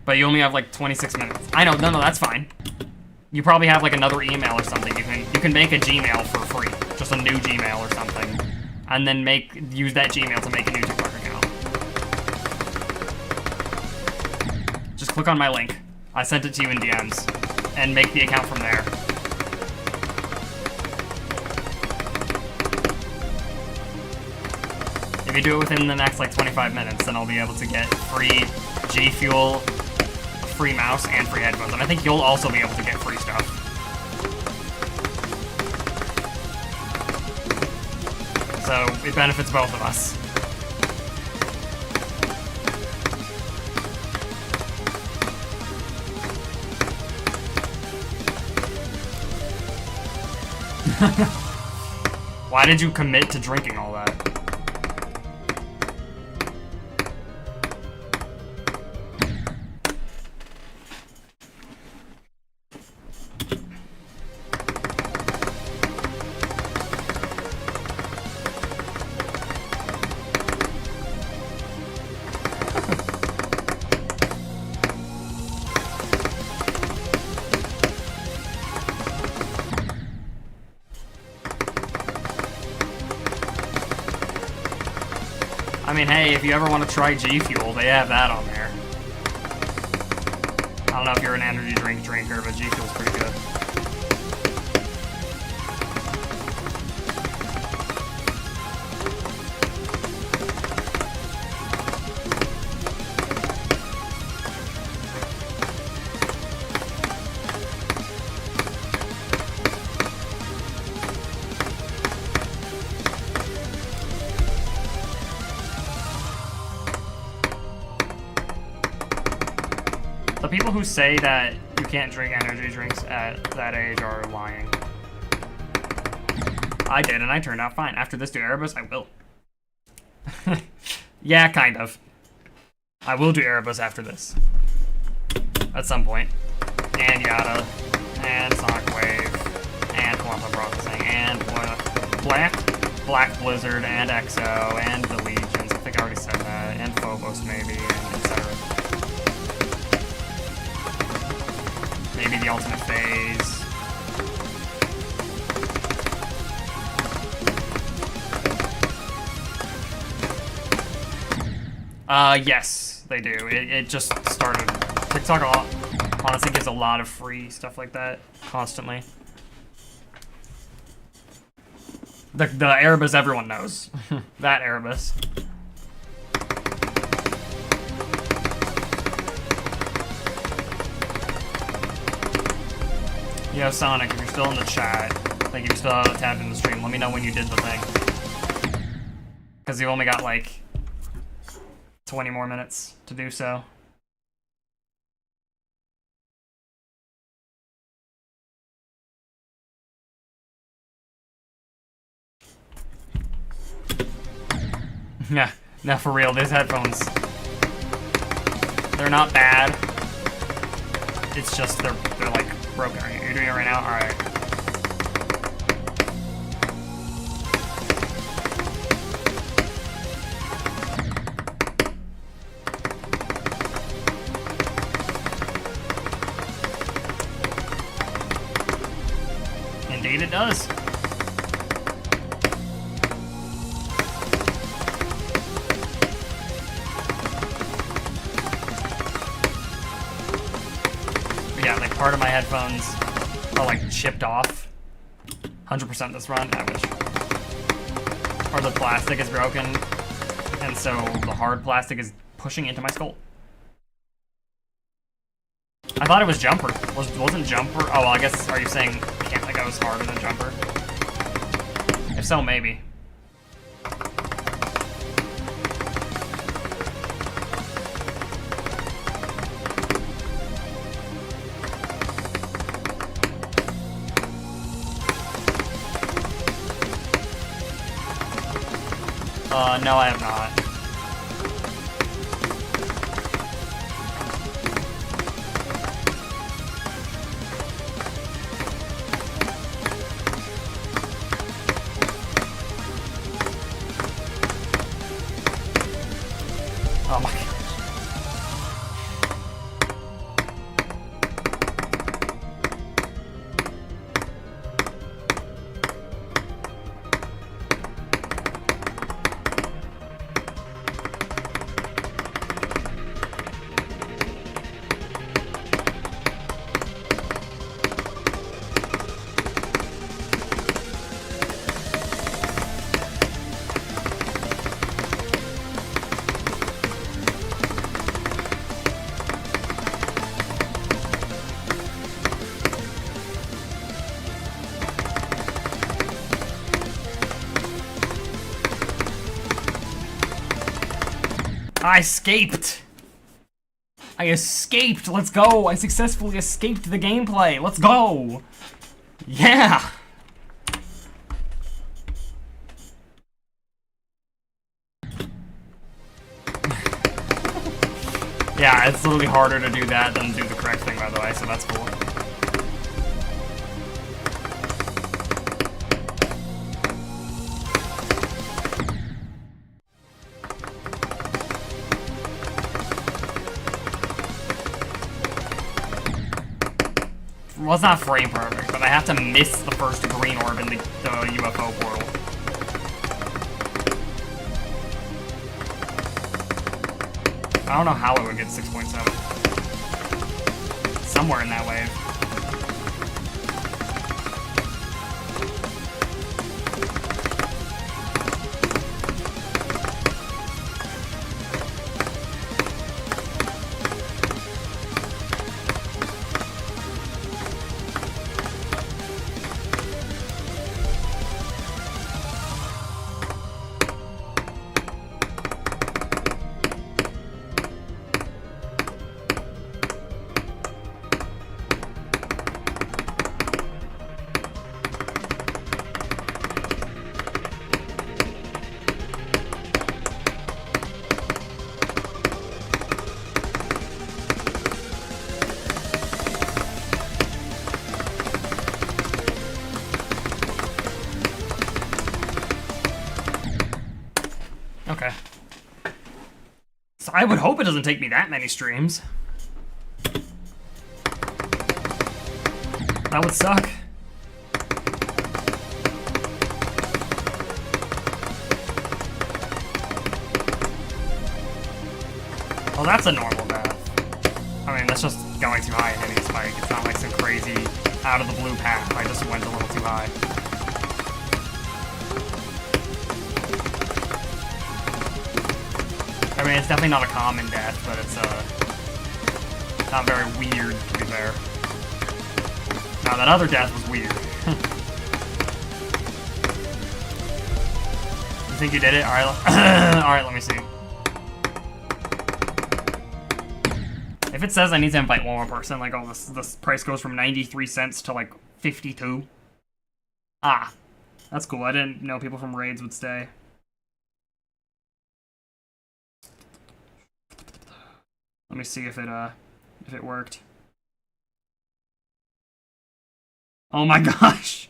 But you only have like 26 minutes. I know, no, that's fine. You probably have like another email or something. You can make a Gmail for free, just a new Gmail or something, and then use that Gmail to make a new TikTok account. Just click on my link. I sent it to you in DMs, and make the account from there. If you do it within the next like 25 minutes, then I'll be able to get free G Fuel, free mouse, and free headphones. And I think you'll also be able to get free stuff. So it benefits both of us. Why did you commit to drinking all that? I mean, hey, if you ever want to try G Fuel, they have that on there. I don't know if you're an energy drink drinker, but G Fuel's pretty good. The people who say that you can't drink energy drinks at that age are lying. I did, and I turned out fine. After this do Erebus, I will. Yeah, kind of. I will do Erebus after this. At some point. And Yada. And Sonic Wave. And Quantum Processing. And Black Blizzard. And EXO. And the Legions. I think I already said that. And Phobos, maybe. And etc. Maybe the Ultimate Phase. Yes, they do. It just started. TikTok honestly gives a lot of free stuff like that constantly. The Erebus everyone knows. That Erebus. Yo, Sonic, if you're still in the chat, like if you're still tabbed in the stream, let me know when you did the thing. Because you only got like 20 more minutes to do so. Yeah, no, for real, these headphones, they're not bad. It's just they're like broken. Are you doing it right now? All right. Indeed, it does. Yeah, like part of my headphones are like chipped off. 100% this run, I wish. Or the plastic is broken, and so the hard plastic is pushing into my skull. I thought it was jumper. Wasn't jumper? Oh, well, I guess, are you saying it can't like goes harder than jumper? If so, maybe. No, I have not. Oh my gosh. I escaped! I escaped! Let's go! I successfully escaped the gameplay! Let's go! Yeah! Yeah, it's literally harder to do that than do the correct thing, by the way, so that's cool. Well, it's not frame perfect, but I have to miss the first green orb in the UFO portal. I don't know how it would get 6.7. Somewhere in that wave. Okay. So I would hope it doesn't take me that many streams. That would suck. Well, that's a normal death. I mean, that's just going too high in hitting spike. It's not like some crazy out of the blue path. I just went a little too high. I mean, it's definitely not a common death, but it's not very weird, to be fair. Now, that other death was weird. You think you did it? Alright, alright, let me see. If it says I need to invite one more person, like, oh, this price goes from 93 cents to, like, 52. Ah, that's cool. I didn't know people from raids would stay. Let me see if it worked. Oh my gosh!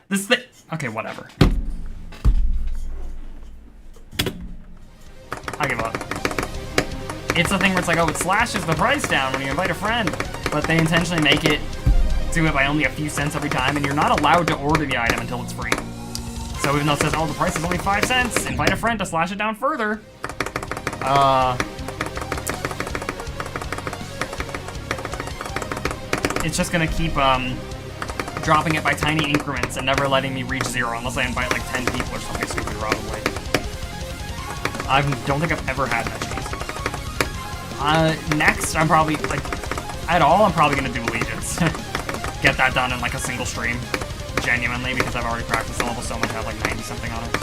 This thing... Okay, whatever. I give up. It's a thing where it's like, oh, it slashes the price down when you invite a friend, but they intentionally make it do it by only a few cents every time, and you're not allowed to order the item until it's free. So even though it says, oh, the price is only 5 cents, invite a friend to slash it down further. It's just gonna keep dropping it by tiny increments and never letting me reach 0 unless I invite like 10 people or something stupid, probably. I don't think I've ever had that cheese. Next, I'm probably, like, I'm probably gonna do Allegiance. Get that done in like a single stream. Genuinely, because I've already practiced the level so much, I have like 90 something on it.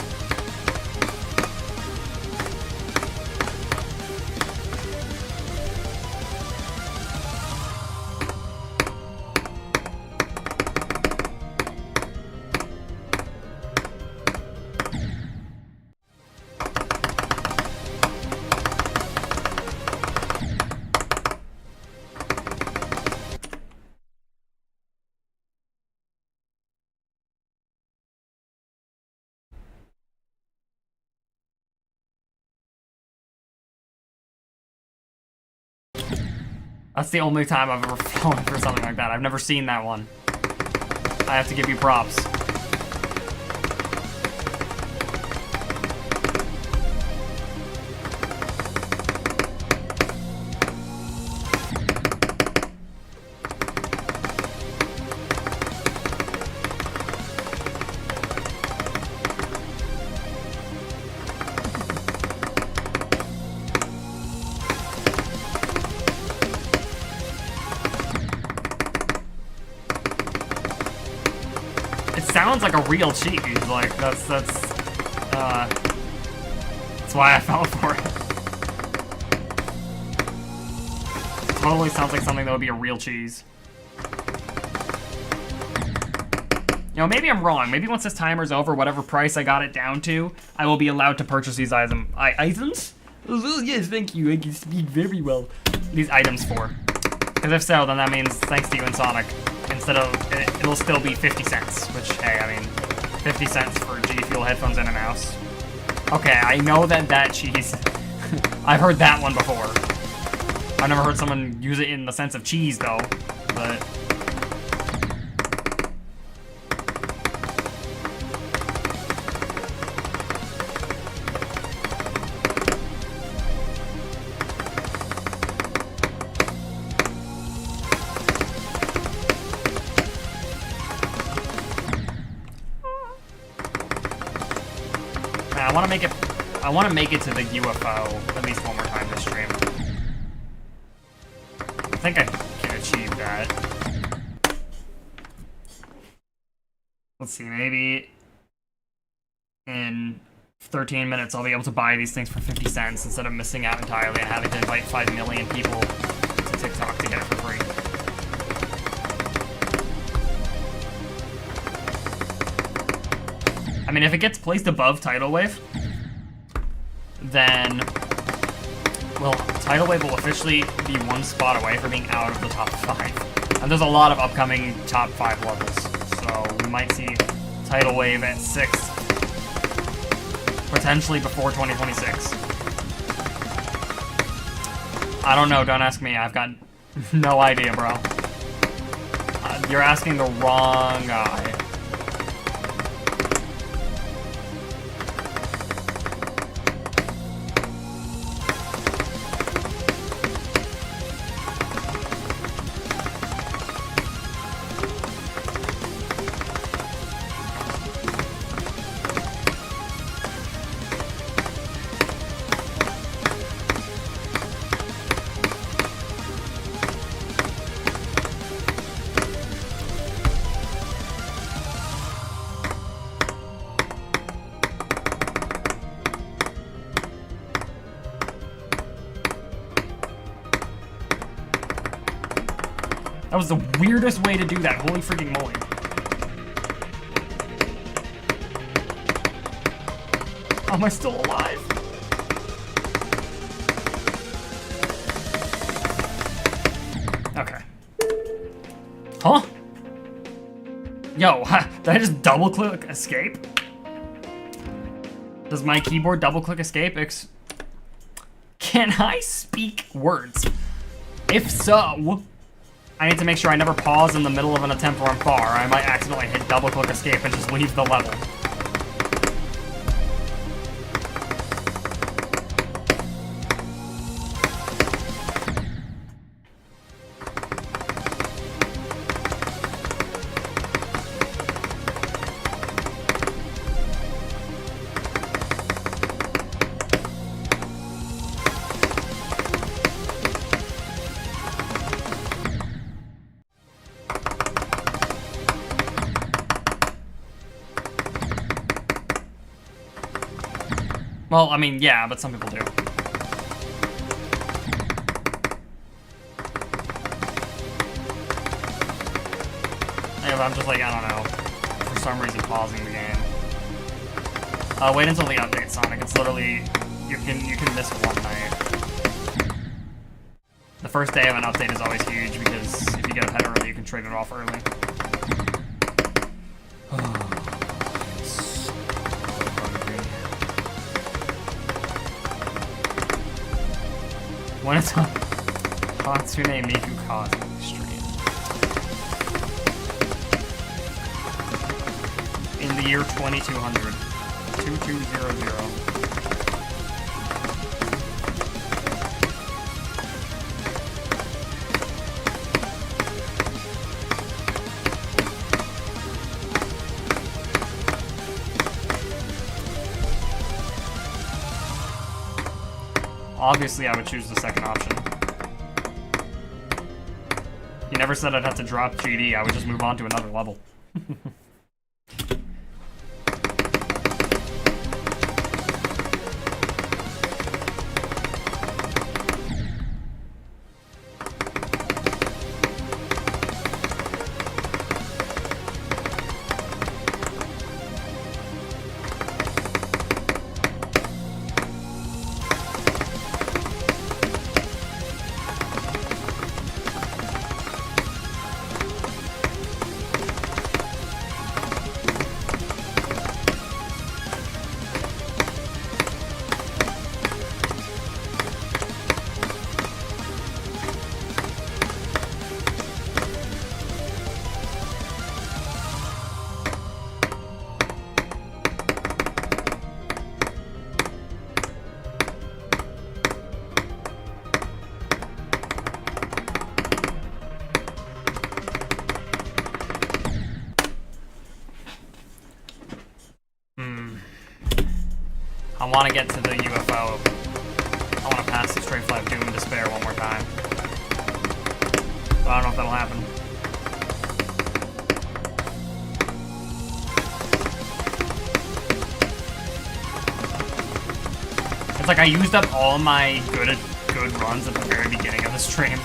That's the only time I've ever fallen for something like that. I've never seen that one. I have to give you props. Sounds like a real cheese. Like that's why I fell for it. Totally sounds like something that would be a real cheese. You know, maybe I'm wrong. Maybe once this timer's over, whatever price I got it down to, I will be allowed to purchase these items. Oh, yes, thank you. I can speak very well. These items for. Because if so, then that means thanks to you and Sonic. Instead of, it'll still be 50 cents, which, hey, I mean, 50 cents for G Fuel headphones and a mouse. Okay, I know that cheese, I've heard that one before. I've never heard someone use it in the sense of cheese, though, but... I want to make it to the UFO at least one more time this stream. I think I can achieve that. Let's see, maybe in 13 minutes I'll be able to buy these things for 50 cents instead of missing out entirely and having to invite 5 million people to TikTok to get it for free. I mean, if it gets placed above Tidal Wave, then, well, Tidal Wave will officially be one spot away from being out of the top 5. And there's a lot of upcoming top 5 levels, so we might see Tidal Wave at 6, potentially before 2026. I don't know, don't ask me, I've got no idea, bro. You're asking the wrong guy. That was the weirdest way to do that. Holy freaking moly. How am I still alive? Okay. Huh? Yo, did I just double click escape? Does my keyboard double click escape? Can I speak words? If so, I need to make sure I never pause in the middle of an attempt where I'm far. I might accidentally hit double click escape and just leave the level. Well, I mean, yeah, but some people do. If I'm just like, I don't know, for some reason pausing the game. Wait until the update, Sonic. It's literally, you can miss one night. The first day of an update is always huge because if you get a pet early, you can trade it off early. When it's on Hatsune Miku Cosmic stream. In the year 2200. 2200. Obviously, I would choose the second option. You never said I'd have to drop GD, I would just move on to another level. I want to get to the UFO. I want to pass the Straight Flat Doom and Despair one more time. But I don't know if that'll happen. It's like I used up all my good runs at the very beginning of the stream.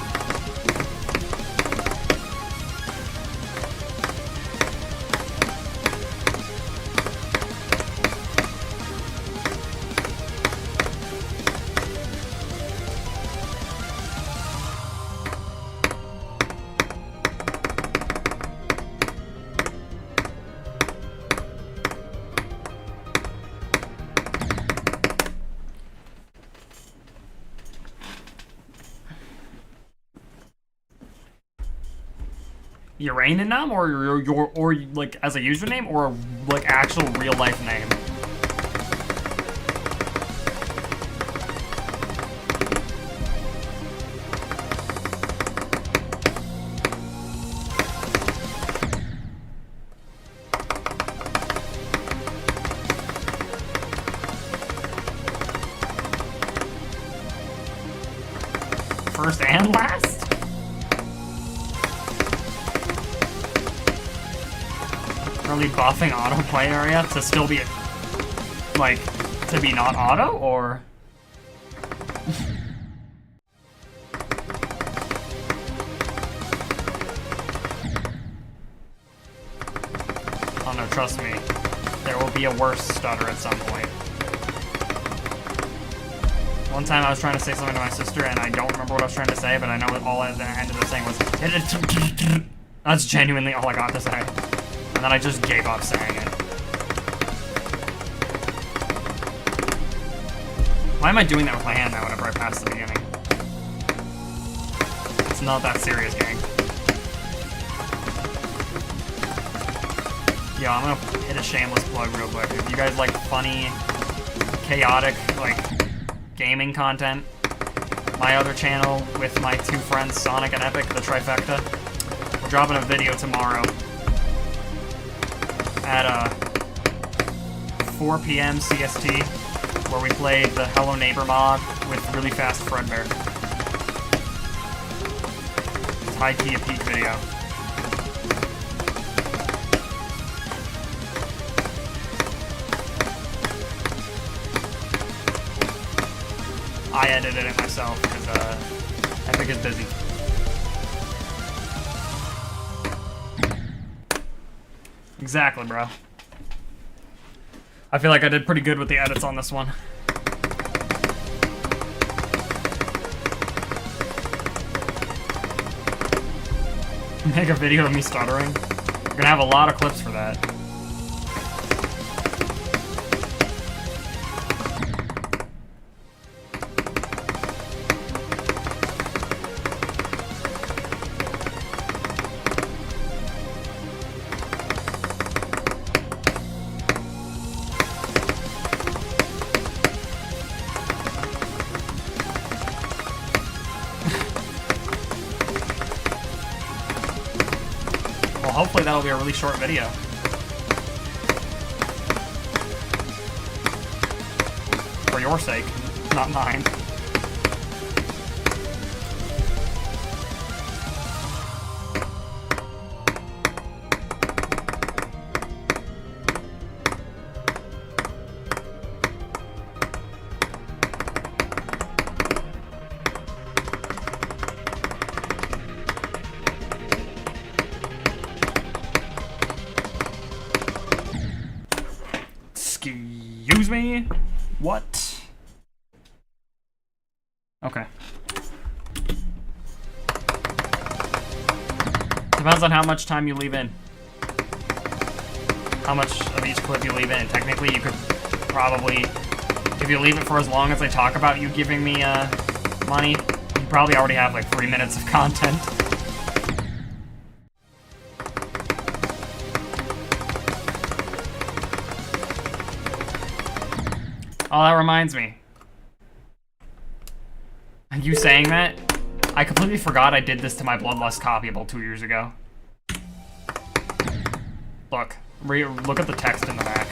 Uraninum or like as a username or like actual real life name? First and last? Really buffing autoplay area to still be, like, to be not auto, or? trust me, there will be a worse stutter at some point. One time I was trying to say something to my sister, and I don't remember what I was trying to say, but I know all I ended up saying was, that's genuinely all I got to say. And then I just gave up saying it. Why am I doing that with my hand now whenever I pass the beginning? It's not that serious, gang. Yo, I'm gonna hit a shameless plug real quick. If you guys like funny, chaotic, like, gaming content, my other channel with my two friends, Sonic and Epic, the trifecta, we're dropping a video tomorrow at 4 p.m. CST, where we played the Hello Neighbor mod with really fast Fredbear. It's high-key a peak video. I edited it myself because Epic is busy. Exactly, bro. I feel like I did pretty good with the edits on this one. Make a video of me stuttering. We're gonna have a lot of clips for that. Hopefully that'll be a really short video. For your sake, not mine. Excuse me? What? Okay. Depends on how much time you leave in. How much of each clip you leave in. Technically, you could probably, if you leave it for as long as I talk about you giving me money, you probably already have like 3 minutes of content. Oh, that reminds me. You saying that? I completely forgot I did this to my Bloodlust copyable 2 years ago. Look. Look at the text in the back.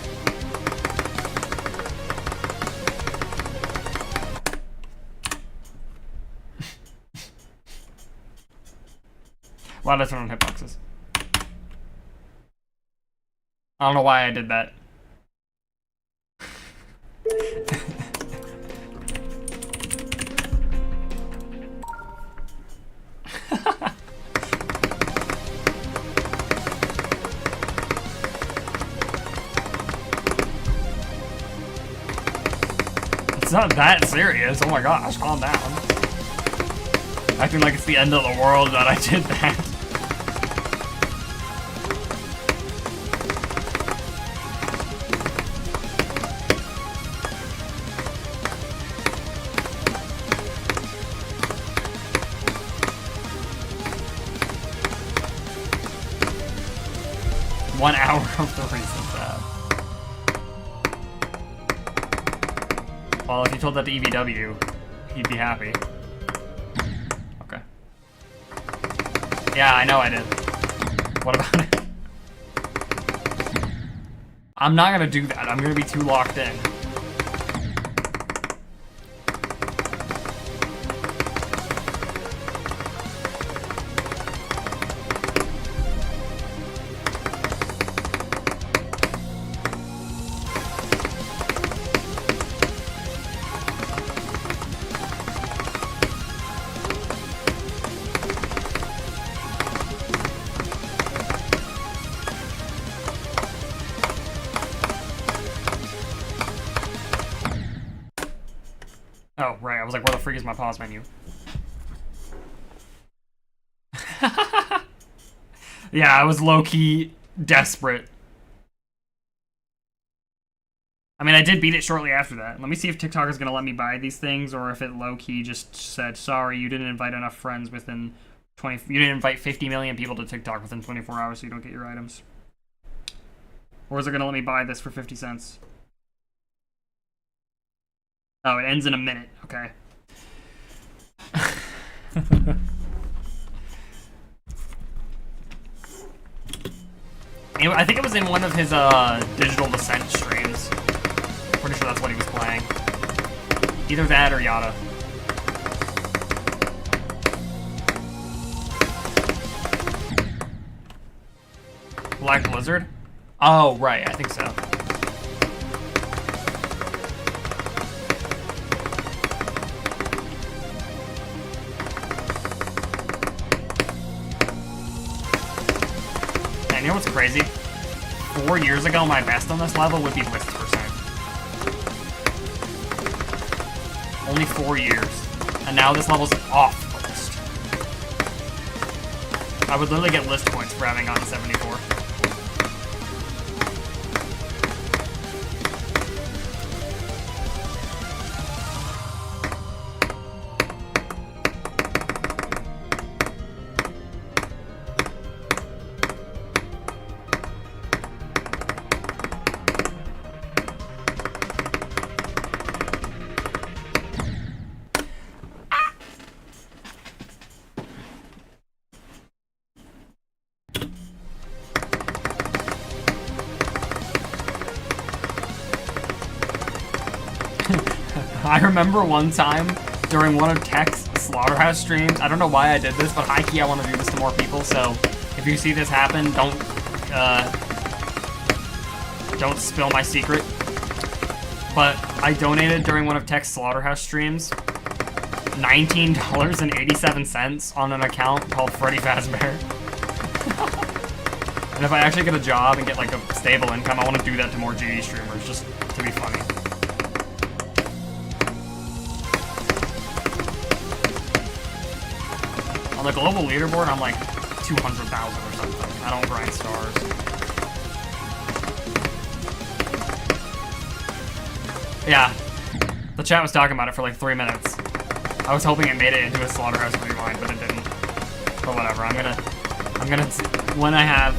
Why did I turn on hitboxes? I don't know why I did that. It's not that serious. Oh my gosh, calm down. Acting like it's the end of the world that I did that. One hour of the recent tab. Well, if you told that to EVW, he'd be happy. Okay. Yeah, I know I did. What about it? I'm not gonna do that. I'm gonna be too locked in. Oh, right. I was like, where the freak is my pause menu? Yeah, I was low-key desperate. I mean, I did beat it shortly after that. Let me see if TikTok is going to let me buy these things, or if it low-key just said, sorry, you didn't invite enough friends within 20... You didn't invite 50 million people to TikTok within 24 hours, so you don't get your items. Or is it going to let me buy this for 50 cents? Oh, it ends in a minute. Okay. I think it was in one of his Digital Descent streams. Pretty sure that's what he was playing. Either that or Yada. Black Blizzard? Oh, right. I think so. And you know what's crazy? 4 years ago, my best on this level would be list percent. Only 4 years. And now this level's off the list. I would literally get list points for having gotten 74. I remember one time during one of Tech's Slaughterhouse streams, I don't know why I did this, but high key I want to do this to more people, so if you see this happen, don't spill my secret. But I donated during one of Tech's Slaughterhouse streams $19.87 on an account called Freddy Fazbear. And if I actually get a job and get like a stable income, I want to do that to more GD streamers, just to be funny. On the global leaderboard, I'm like 200,000 or something. I don't grind stars. Yeah, the chat was talking about it for like 3 minutes. I was hoping it made it into a Slaughterhouse rewind, but it didn't. But whatever, I'm gonna, when I have,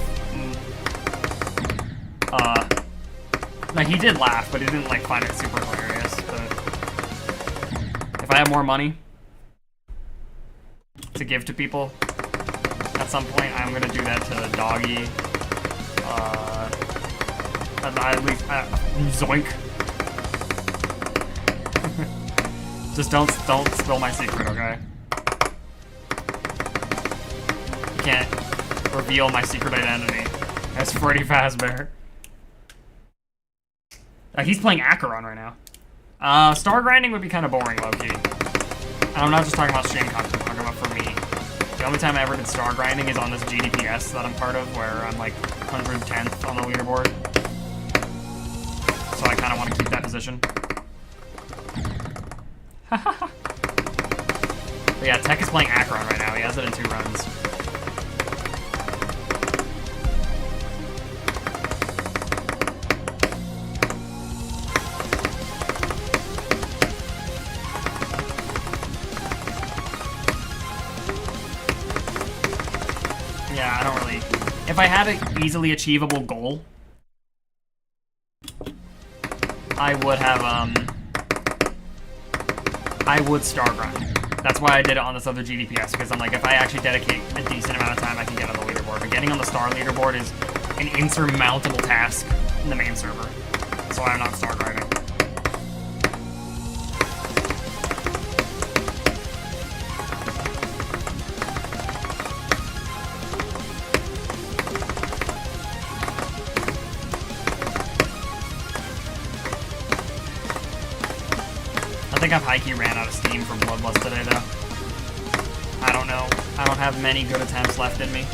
no, he did laugh, but he didn't like find it super hilarious. But if I have more money to give to people at some point, I'm gonna do that to Doggy. At least Zoink. Just don't spill my secret, okay? You can't reveal my secret identity as Freddy Fazbear. He's playing Acheron right now. Star grinding would be kind of boring, low-key. And I'm not just talking about stream content, I'm talking about for me. The only time I ever did star grinding is on this GDPS that I'm part of, where I'm like 110th on the leaderboard. So I kind of want to keep that position. But yeah, Tech is playing Acheron right now. He has it in 2 runs. Yeah, I don't really... If I had an easily achievable goal, I would have, I would star grind. That's why I did it on this other GDPS, because I'm like, if I actually dedicate a decent amount of time, I can get on the leaderboard. But getting on the star leaderboard is an insurmountable task in the main server. That's why I'm not star grinding. I think I've high-key ran out of steam from Bloodlust today, though. I don't know. I don't have many good attempts left in me.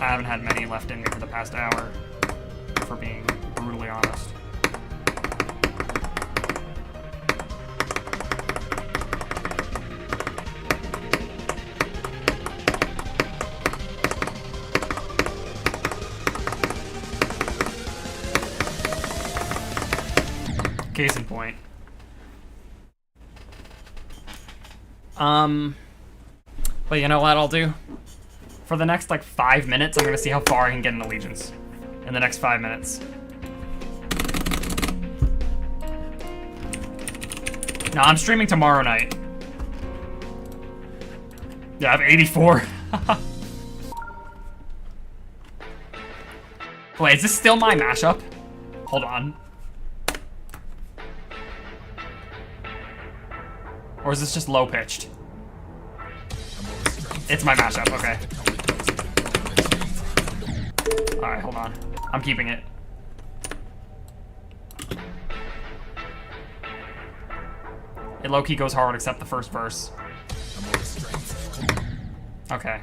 I haven't had many left in me for the past hour for being brutally honest. Case in point. But you know what I'll do? For the next, like, 5 minutes, I'm gonna see how far I can get an allegiance. In the next 5 minutes. No, I'm streaming tomorrow night. Yeah, I have 84. Wait, is this still my mashup? Hold on. Or is this just low-pitched? It's my mashup, okay. Alright, hold on. I'm keeping it. It low-key goes hard except the first verse. Okay.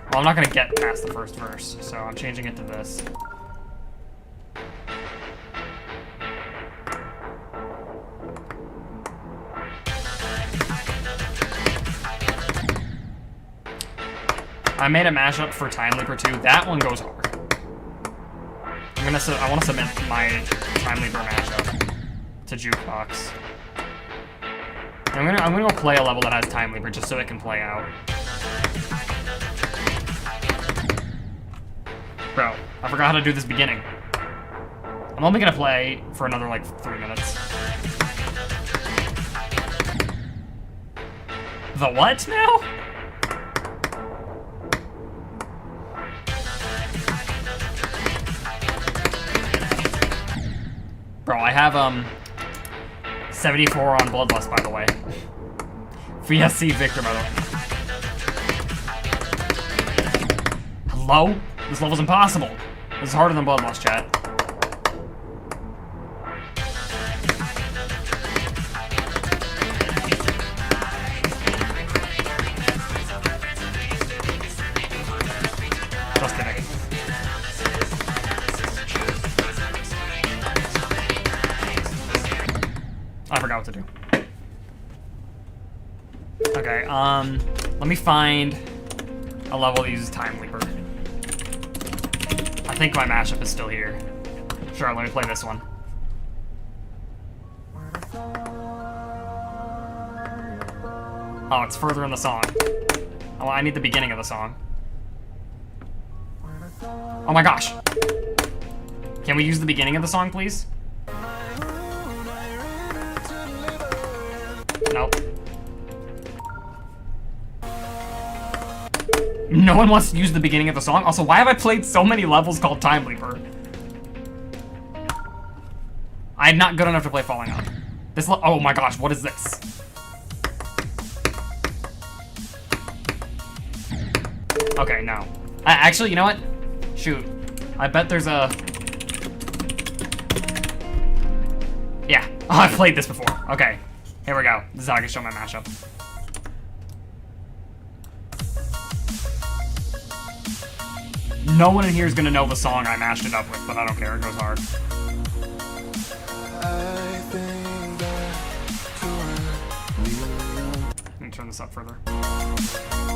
Well, I'm not gonna get past the first verse, so I'm changing it to this. I made a mashup for Time Leaper 2. That one goes hard. I want to submit my Time Leaper mashup to Jukebox. I'm gonna go play a level that has Time Leaper just so it can play out. Bro, I forgot how to do this beginning. I'm only gonna play for another like 3 minutes. The what now? Bro, I have 74 on Bloodlust, by the way. VSC Victor, by the way. Hello? This level's impossible. This is harder than Bloodlust, chat. Just kidding. I forgot what to do. Okay, let me find a level that uses Time Leaper. I think my mashup is still here. Sure, let me play this one. Oh, it's further in the song. Oh, I need the beginning of the song. Oh my gosh. Can we use the beginning of the song, please? Nope. No one wants to use the beginning of the song. Also, why have I played so many levels called Time Leaper? I'm not good enough to play Falling Up. This oh my gosh, what is this? Okay, no. Actually, you know what? Shoot. I bet there's a... Yeah. Oh, I've played this before. Okay. Here we go. This is how I can show my mashup. No one in here is gonna know the song I mashed it up with, but I don't care. It goes hard. Let me turn this up further.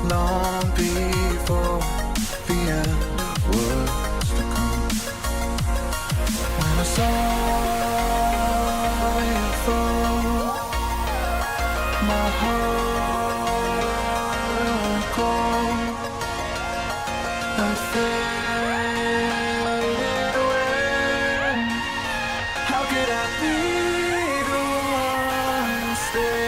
Long before the end was to come. When I saw it fall, my heart went cold. I faded away. How could I be the one to stay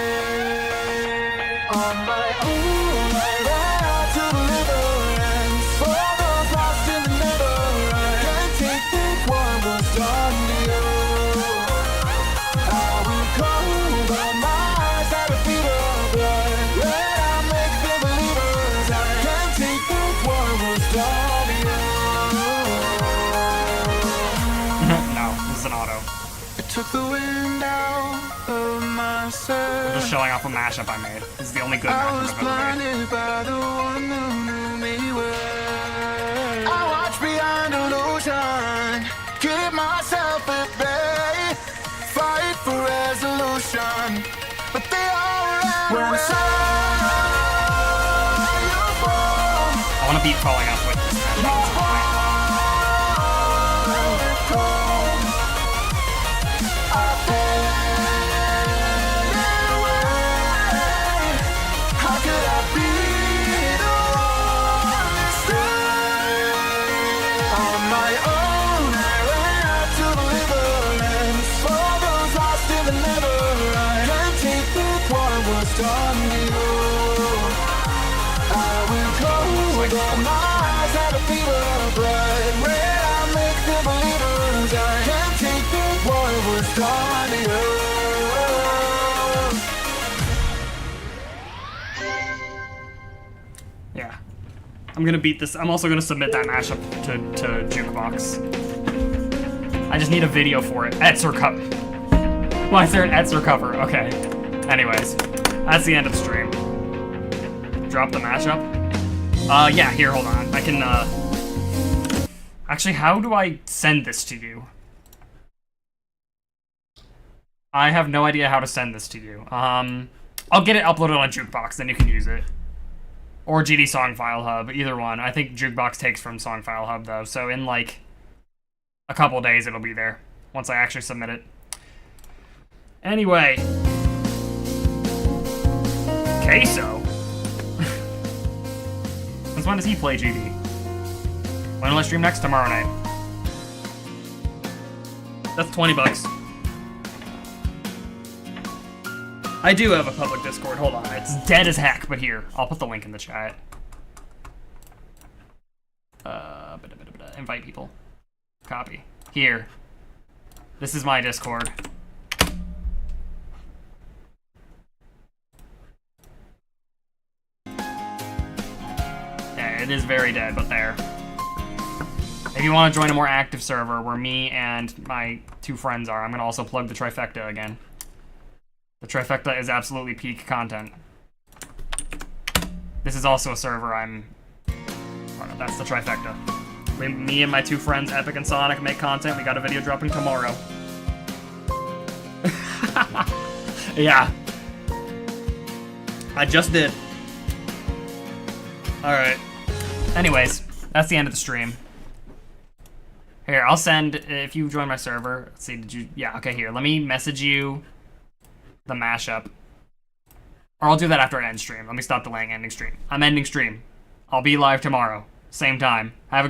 on my own? I ran to deliverance for those lost in the middle. Can't take back what was done to you. I will go, but my eyes had a feet of blood. When I make them believers, I can't take back what was done. Took the wind out of my sails. I'm just showing off a mashup I made. This is the only good mashup I've ever made. By the one who knew me well. I watched behind a beat following up with this mashup. Yeah. I'm gonna beat this. I'm also gonna submit that mashup to Jukebox. I just need a video for it. Etzer cover. Why is there an Etzer cover? Okay. Anyways, that's the end of the stream. Drop the mashup. Yeah, here, hold on. I can, actually, how do I send this to you? I have no idea how to send this to you. I'll get it uploaded on Jukebox, then you can use it. Or GD Song File Hub, either one. I think Jukebox takes from Song File Hub, though, so in, like, a couple days it'll be there, once I actually submit it. Anyway. Queso? Since when does he play GD? When will I stream next? Tomorrow night. That's 20 bucks. I do have a public Discord. Hold on. It's dead as heck, but here. I'll put the link in the chat. Invite people. Copy. Here. This is my Discord. Yeah, it is very dead, but there. If you want to join a more active server where me and my 2 friends are, I'm going to also plug the Trifecta again. The Trifecta is absolutely peak content. This is also a server I'm... Oh no, that's the Trifecta. Me and my 2 friends, Epic and Sonic, make content. We got a video dropping tomorrow. Yeah. I just did. Alright. Anyways, that's the end of the stream. Here, I'll send... If you join my server... Let's see, did you... Yeah, okay, here. Let me message you the mashup. Or I'll do that after I end stream. Let me stop delaying ending stream. I'm ending stream. I'll be live tomorrow. Same time. Have a good